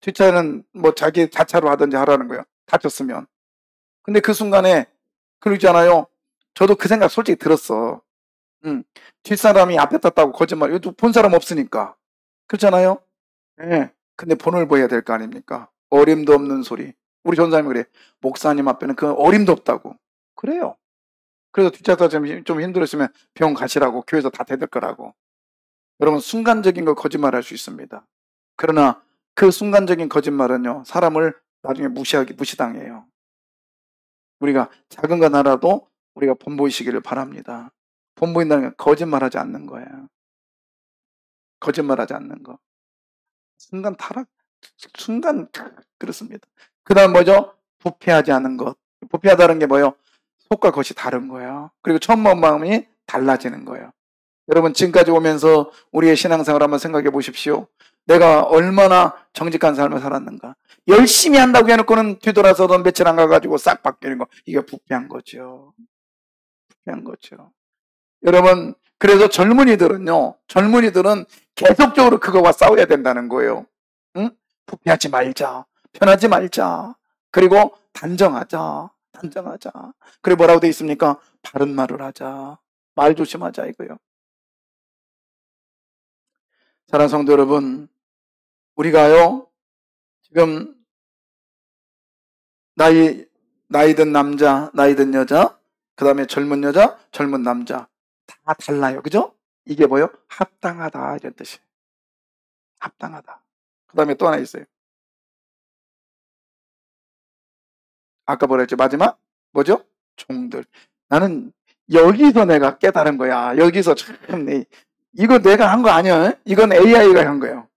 뒷차는 뭐 자기 자차로 하든지 하라는 거예요. 다쳤으면. 근데 그 순간에, 그러잖아요. 저도 그 생각 솔직히 들었어. 뒷사람이 앞에 탔다고 거짓말, 이것도 본 사람 없으니까. 그렇잖아요? 예. 근데 본을 보여야 될 거 아닙니까? 어림도 없는 소리. 우리 전사님이 그래. 목사님 앞에는 그 어림도 없다고. 그래요. 그래서 뒷차가 좀 힘들었으면 병원 가시라고, 교회에서 다 대들 거라고. 여러분, 순간적인 거 거짓말 할 수 있습니다. 그러나 그 순간적인 거짓말은요, 사람을 나중에 무시당해요. 우리가 작은 건 하나도 우리가 본보이시기를 바랍니다. 본보인다는 건 거짓말하지 않는 거예요. 거짓말하지 않는 거. 순간 그렇습니다. 그 다음 뭐죠? 부패하지 않은 것. 부패하다는 게 뭐예요? 속과 겉이 다른 거예요. 그리고 처음 마음이 달라지는 거예요. 여러분, 지금까지 오면서 우리의 신앙생활 한번 생각해 보십시오. 내가 얼마나 정직한 삶을 살았는가. 열심히 한다고 해놓고는 뒤돌아서도 며칠 안 가가지고 싹 바뀌는 거. 이게 부패한 거죠. 부패한 거죠. 여러분, 그래서 젊은이들은 계속적으로 그거와 싸워야 된다는 거예요. 응? 부패하지 말자. 편하지 말자. 그리고 단정하자. 그리고 뭐라고 돼 있습니까? 바른 말을 하자. 말 조심하자 이거요. 사랑하는 성도 여러분, 우리가요, 지금 나이든 남자, 나이든 여자, 그 다음에 젊은 여자, 젊은 남자 다 달라요. 그죠? 이게 뭐예요? 합당하다 이런 뜻이에요. 합당하다. 그 다음에 또 하나 있어요. 아까 뭐라 했죠? 마지막 뭐죠? 종들. 나는 여기서 내가 깨달은 거야. 여기서 참 이거 내가 한 거 아니야. 이건 AI가 한 거예요.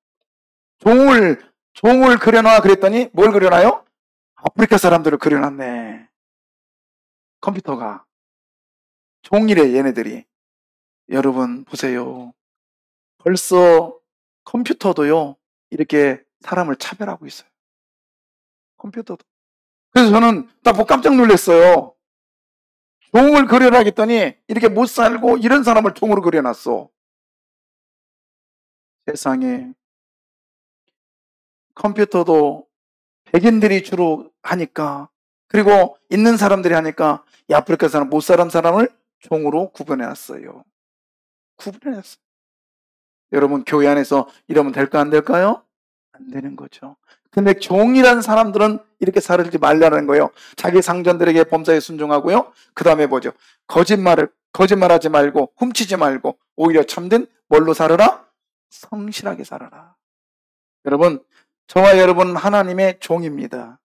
종을 그려놔 그랬더니 뭘 그려놔요? 아프리카 사람들을 그려놨네. 컴퓨터가. 종이래 얘네들이. 여러분 보세요. 벌써 컴퓨터도요. 이렇게 사람을 차별하고 있어요. 컴퓨터도. 그래서 저는 딱 보고 깜짝 놀랐어요. 종을 그려라 했더니 이렇게 못 살고 이런 사람을 종으로 그려놨어. 세상에. 컴퓨터도 백인들이 주로 하니까, 그리고 있는 사람들이 하니까 이 아프리카 사람, 못 사람 사람을 종으로 구분해놨어요. 구분해놨어요. 여러분 교회 안에서 이러면 될까 안 될까요? 안 되는 거죠. 근데 종이란 사람들은 이렇게 살지 말라는 거예요. 자기 상전들에게 범사에 순종하고요. 그 다음에 뭐죠? 거짓말하지 말고 훔치지 말고 오히려 참된 뭘로 살아라? 성실하게 살아라. 여러분, 저와 여러분 하나님의 종입니다.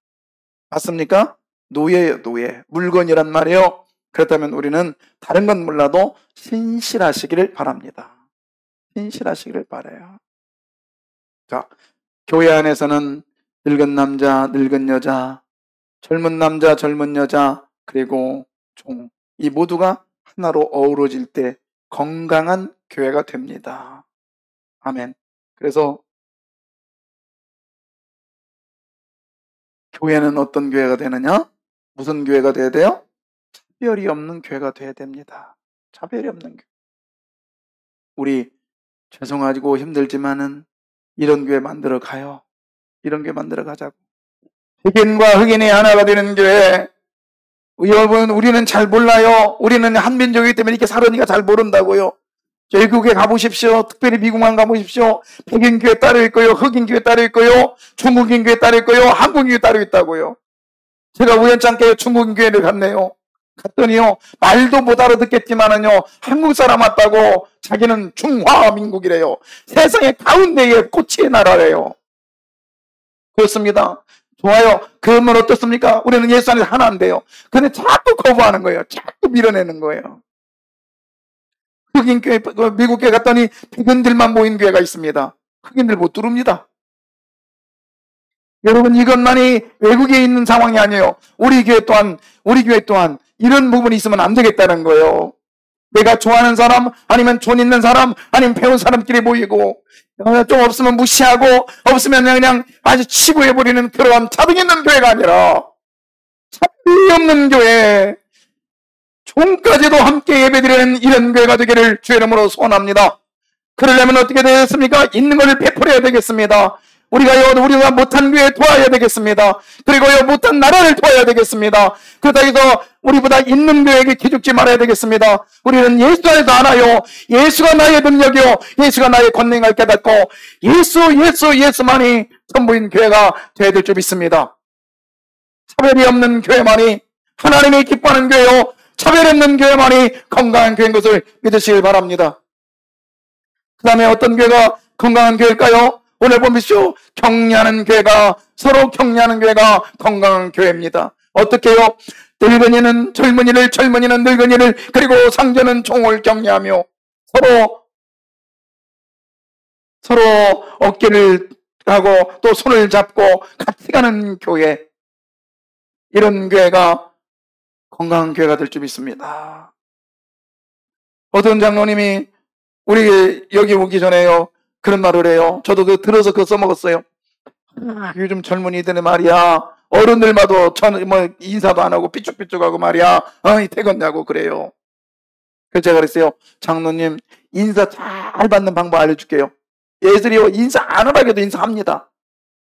맞습니까? 노예예요, 노예. 물건이란 말이에요. 그렇다면 우리는 다른 건 몰라도 신실하시기를 바랍니다. 신실하시기를 바라요. 자, 교회 안에서는 늙은 남자, 늙은 여자, 젊은 남자, 젊은 여자, 그리고 종, 이 모두가 하나로 어우러질 때 건강한 교회가 됩니다. 아멘. 그래서 교회는 어떤 교회가 되느냐? 무슨 교회가 돼야 돼요? 차별이 없는 교회가 돼야 됩니다. 차별이 없는 교회. 우리 죄송하고 힘들지만은 이런 교회 만들어 가요. 이런 교회 만들어 가자고. 흑인과 흑인이 하나가 되는 교회. 여러분, 우리는 잘 몰라요. 우리는 한민족이기 때문에 이렇게 살으니까 잘 모른다고요. 외국에 가보십시오. 특별히 미국만 가보십시오. 백인 교회 따로 있고요. 흑인 교회 따로 있고요. 중국인 교회 따로 있고요. 한국인 교회 따로 있다고요. 제가 우연찮게 중국인 교회를 갔네요. 갔더니요, 말도 못 알아듣겠지만은요, 한국 사람 왔다고 자기는 중화민국이래요. 세상의 가운데에 꽃의 나라래요. 그렇습니다. 좋아요. 그러면 어떻습니까? 우리는 예수 안에서 하나인데요. 근데 자꾸 거부하는 거예요. 자꾸 밀어내는 거예요. 흑인 교회, 미국 교회 갔더니 백인들만 모인 교회가 있습니다. 흑인들 못 들어옵니다. 여러분, 이것만이 외국에 있는 상황이 아니에요. 우리 교회 또한 이런 부분이 있으면 안 되겠다는 거예요. 내가 좋아하는 사람, 아니면 돈 있는 사람, 아니면 배운 사람끼리 모이고, 좀 없으면 무시하고, 없으면 그냥 아주 치부해버리는 그런 차등 있는 교회가 아니라, 차등이 없는 교회, 종까지도 함께 예배드리는 이런 교회가 되기를 주의 이름으로 소원합니다. 그러려면 어떻게 되겠습니까? 있는 것을 베풀어야 되겠습니다. 우리가 못한 교회 도와야 되겠습니다. 그리고요, 못한 나라를 도와야 되겠습니다. 그렇다고 해서 우리보다 있는 교회에게 기죽지 말아야 되겠습니다. 우리는 예수 안에서 알아요. 예수가 나의 능력이요, 예수가 나의 권능을 깨닫고 예수만이 전부인 교회가 되어야 될 줄 믿습니다. 차별이 없는 교회만이 하나님이 기뻐하는 교회요, 차별 없는 교회만이 건강한 교회인 것을 믿으시길 바랍니다. 그 다음에 어떤 교회가 건강한 교회일까요? 오늘 보십시오. 격려하는 교회가, 서로 격려하는 교회가 건강한 교회입니다. 어떻게 해요? 늙은이는 젊은이를, 젊은이는 늙은이를, 그리고 상전은 종을 격려하며 서로 어깨를 하고 또 손을 잡고 같이 가는 교회, 이런 교회가 건강한 교회가 될 줄 믿습니다. 어떤 장로님이 우리 여기 오기 전에요, 그런 말을 해요. 저도 들어서 그거 써먹었어요. 요즘 젊은이들은 말이야, 어른들 봐도 인사도 안 하고 삐쭉삐쭉하고 말이야, 퇴근냐고 그래요. 그래서 제가 그랬어요. 장로님, 인사 잘 받는 방법 알려줄게요. 얘들이요, 인사 안 하라고 인사합니다.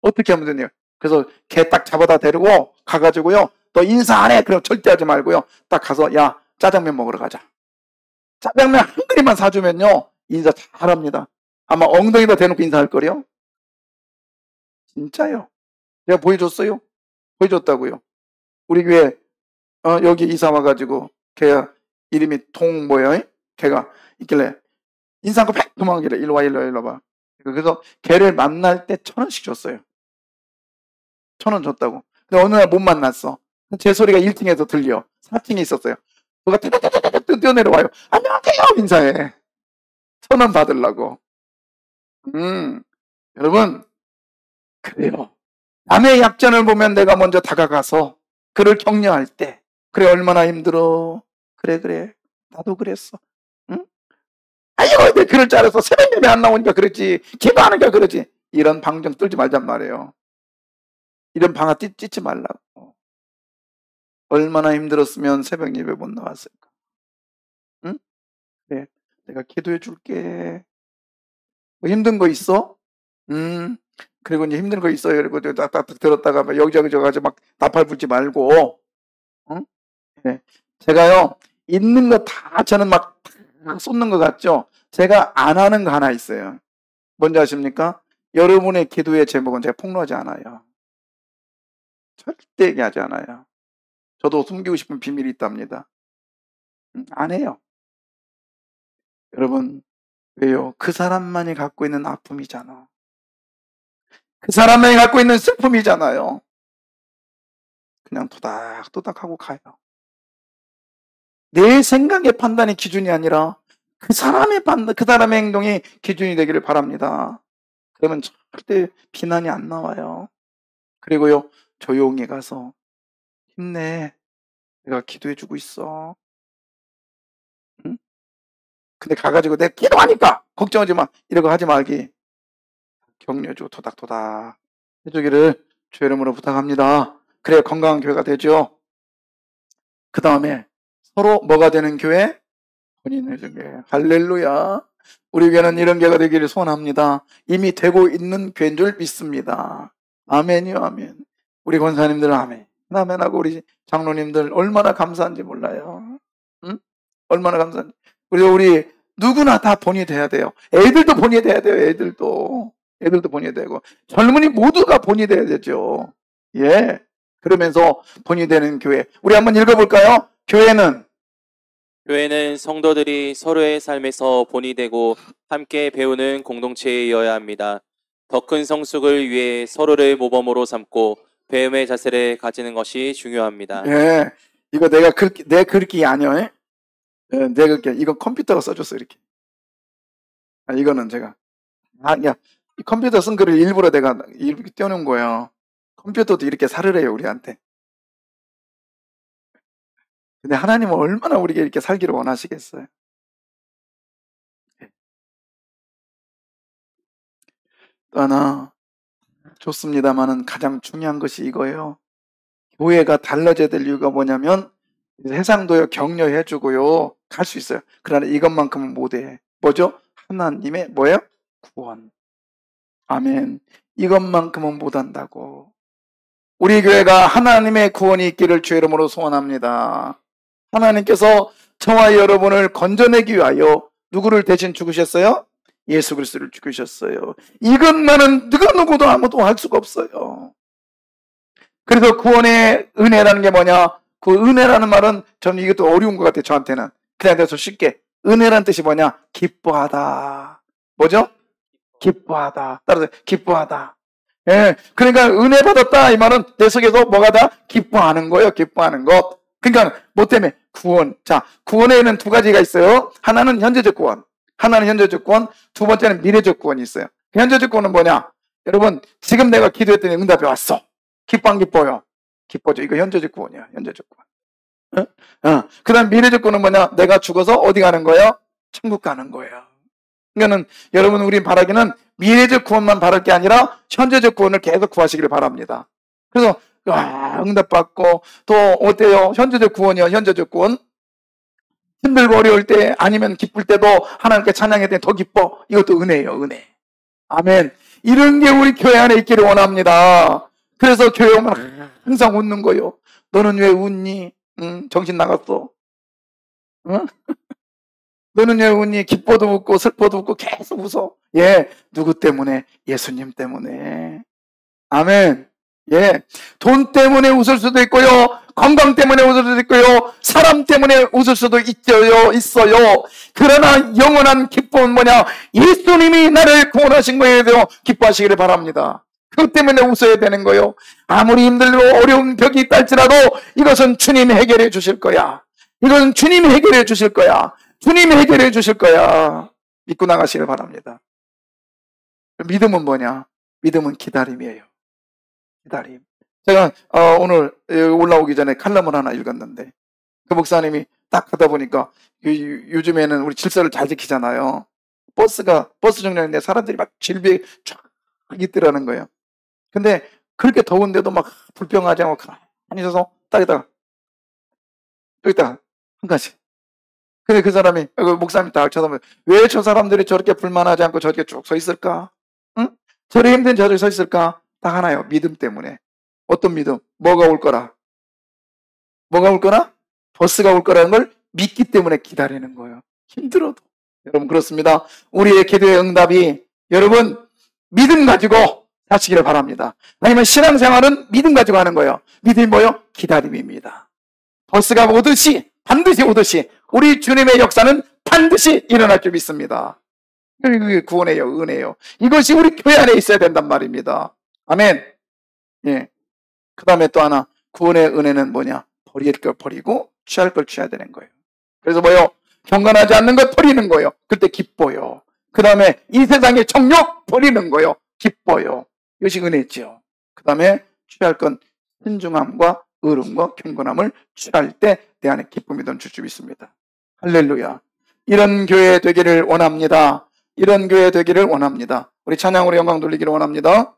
어떻게 하면 되냐. 그래서 걔 딱 잡아다 데리고 가가지고요. 너 인사 안 해. 그럼 절대 하지 말고요. 딱 가서, 야, 짜장면 먹으러 가자. 짜장면 한 그릇만 사주면요. 인사 잘합니다. 아마 엉덩이다 대놓고 인사할 거래요. 진짜요. 내가 보여줬어요. 보여줬다고요. 우리 교회 여기 이사 와가지고 걔가 이름이 뭐예요? 걔가 있길래 인사하고 팩 도망가길래 일로 와. 그래서 걔를 만날 때 1,000원씩 줬어요. 1,000원 줬다고. 근데 어느 날 못 만났어. 제 소리가 1층에서 들려. 4층에 있었어요. 누가 뛰어내려와요. 안녕하세요 인사해. 1,000원 받으려고. 여러분 그래요. 남의 약점을 보면 내가 먼저 다가가서 그를 격려할 때 그래 얼마나 힘들어. 그래 나도 그랬어. 응? 아이고 내 그럴 줄 알았어. 새벽 예배 안 나오니까 그렇지. 기도 안 하니까 그렇지. 이런 방정 떨지 말잔 말이에요. 이런 방아 찢지 말라고. 얼마나 힘들었으면 새벽 예배 못 나왔을까. 응? 그래 내가 기도해 줄게. 뭐 힘든 거 있어? 그리고 이제 힘든 거 있어요. 그리고 딱딱 들었다가 막 여기저기 가지고 막 나팔 불지 말고. 응? 네. 제가요 있는 거 다 저는 막 쏟는 것 같죠? 제가 안 하는 거 하나 있어요. 뭔지 아십니까? 여러분의 기도의 제목은 제가 폭로하지 않아요. 절대 얘기하지 않아요. 저도 숨기고 싶은 비밀이 있답니다. 안 해요. 여러분 왜요? 그 사람만이 갖고 있는 아픔이잖아. 그 사람만이 갖고 있는 슬픔이잖아요. 그냥 토닥토닥 하고 가요. 내 생각의 판단이 기준이 아니라 그 사람의 판단, 그 사람의 행동이 기준이 되기를 바랍니다. 그러면 절대 비난이 안 나와요. 그리고요, 조용히 가서 힘내. 내가 기도해주고 있어. 응? 근데 가가지고 내가 기도하니까 걱정하지 마. 이러고 하지 말기. 격려주고 토닥토닥 해주기를 주의 이름으로 부탁합니다. 그래야 건강한 교회가 되죠. 그 다음에 서로 뭐가 되는 교회? 본인의 교회. 할렐루야. 우리 교회는 이런 교회가 되기를 소원합니다. 이미 되고 있는 교회인 줄 믿습니다. 아멘이요 아멘. 우리 권사님들 아멘. 아멘하고 우리 장로님들 얼마나 감사한지 몰라요. 응? 얼마나 감사한지. 우리 누구나 다 본이 돼야 돼요. 애들도 본이 돼야 돼요. 애들도 본이 되고 젊은이 모두가 본이 돼야 되죠. 예. 그러면서 본이 되는 교회. 우리 한번 읽어볼까요? 교회는
성도들이 서로의 삶에서 본이 되고 함께 배우는 공동체이어야 합니다. 더 큰 성숙을 위해 서로를 모범으로 삼고 배움의 자세를 가지는 것이 중요합니다.
예. 이거 내 글귀 아니요. 예? 내 글귀. 이거 컴퓨터가 써줬어 이렇게. 이거는 제가 야, 이 컴퓨터 쓴 글을 일부러 내가 이렇게 띄워놓은 거예요. 컴퓨터도 이렇게 살을 해요 우리한테. 근데 하나님은 얼마나 우리에게 이렇게 살기를 원하시겠어요. 또 하나 좋습니다만은 가장 중요한 것이 이거예요. 교회가 달라져야 될 이유가 뭐냐면 세상도요 격려해주고요 갈 수 있어요. 그러나 이것만큼은 못해. 뭐죠? 하나님의 뭐예요? 구원. 아멘. 이것만큼은 못한다고. 우리 교회가 하나님의 구원이 있기를 주의 이름으로 소원합니다. 하나님께서 저와 여러분을 건져내기 위하여 누구를 대신 죽으셨어요? 예수 그리스도를 죽으셨어요. 이것만은 누구도 아무도 할 수가 없어요. 그래서 구원의 은혜라는 게 뭐냐? 그 은혜라는 말은 저는 이것도 어려운 것 같아요. 저한테는. 그냥 내가 쉽게 은혜라는 뜻이 뭐냐? 기뻐하다. 뭐죠? 기뻐하다. 따라서 기뻐하다. 예, 그러니까 은혜 받았다 이 말은 내 속에서 뭐가 다 기뻐하는 거예요. 기뻐하는 것. 그러니까 뭐 때문에 구원. 자, 구원에는 두 가지가 있어요. 하나는 현재적 구원. 두 번째는 미래적 구원이 있어요. 현재적 구원은 뭐냐? 여러분 지금 내가 기도했더니 응답이 왔어. 기뻐 안 기뻐요? 기뻐져. 이거 현재적 구원이야. 현재적 구원. 그 다음 미래적 구원은 뭐냐? 내가 죽어서 어디 가는 거예요? 천국 가는 거예요. 그러니까는 여러분 우리 바라기는 미래적 구원만 바랄 게 아니라 현재적 구원을 계속 구하시기를 바랍니다. 그래서 응답받고 또 어때요? 현재적 구원이요. 현재적 구원. 힘들고 어려울 때 아니면 기쁠 때도 하나님께 찬양할 때 더 기뻐. 이것도 은혜예요, 은혜. 아멘. 이런 게 우리 교회 안에 있기를 원합니다. 그래서 교회 오면 항상 웃는 거요. 너는 왜 웃니? 정신 나갔어. 응? 너는 왜 웃니? 기뻐도 웃고 슬퍼도 웃고 계속 웃어. 예, 누구 때문에? 예수님 때문에. 아멘. 예, 돈 때문에 웃을 수도 있고요, 건강 때문에 웃을 수도 있고요, 사람 때문에 웃을 수도 있어요. 그러나 영원한 기쁨은 뭐냐? 예수님이 나를 구원하신 거에 대해 기뻐하시기를 바랍니다. 그것 때문에 웃어야 되는 거요. 아무리 힘들고 어려운 벽이 있다 할지라도 이것은 주님이 해결해 주실 거야. 이것은 주님이 해결해 주실 거야. 주님이 해결해 주실 거야. 믿고 나가시길 바랍니다. 믿음은 뭐냐? 믿음은 기다림이에요. 기다림. 제가 오늘 올라오기 전에 칼럼을 하나 읽었는데, 그 목사님이 딱 하다 보니까 요즘에는 우리 질서를 잘 지키잖아요. 버스 정류장인데 사람들이 막 질비에 쫙 있더라는 거예요. 근데 그렇게 더운데도 막 불평하지 않고 가만히 있어서 딱에다가 여기다가 한 가지. 근데 그 사람이, 목사님이 딱 쳐다보면, 왜 저 사람들이 저렇게 불만하지 않고 저렇게 쭉 서 있을까? 응? 저렇게 힘든 자리에 서 있을까? 딱 하나요. 믿음 때문에. 어떤 믿음? 뭐가 올 거라? 뭐가 올 거라? 버스가 올 거라는 걸 믿기 때문에 기다리는 거예요. 힘들어도. 여러분, 그렇습니다. 우리의 기도의 응답이 여러분 믿음 가지고 하시기를 바랍니다. 아니면 신앙생활은 믿음 가지고 하는 거예요. 믿음이 뭐예요? 기다림입니다. 버스가 오듯이, 반드시 오듯이 우리 주님의 역사는 반드시 일어날 줄 믿습니다. 그게 구원이에요, 은혜예요. 이것이 우리 교회 안에 있어야 된단 말입니다. 아멘. 예. 그 다음에 또 하나, 구원의 은혜는 뭐냐? 버릴 걸 버리고 취할 걸 취해야 되는 거예요. 그래서 뭐요? 경건하지 않는 것 버리는 거예요. 그때 기뻐요. 그 다음에 이 세상의 정욕 버리는 거예요. 기뻐요. 이것이 은혜지요. 그 다음에 취할 건 신중함과 의름과 경건함을 취할 때 내 안에 기쁨이 넘칠 줄 믿습니다. 할렐루야. 이런 교회 되기를 원합니다. 이런 교회 되기를 원합니다. 우리 찬양으로 영광 돌리기를 원합니다.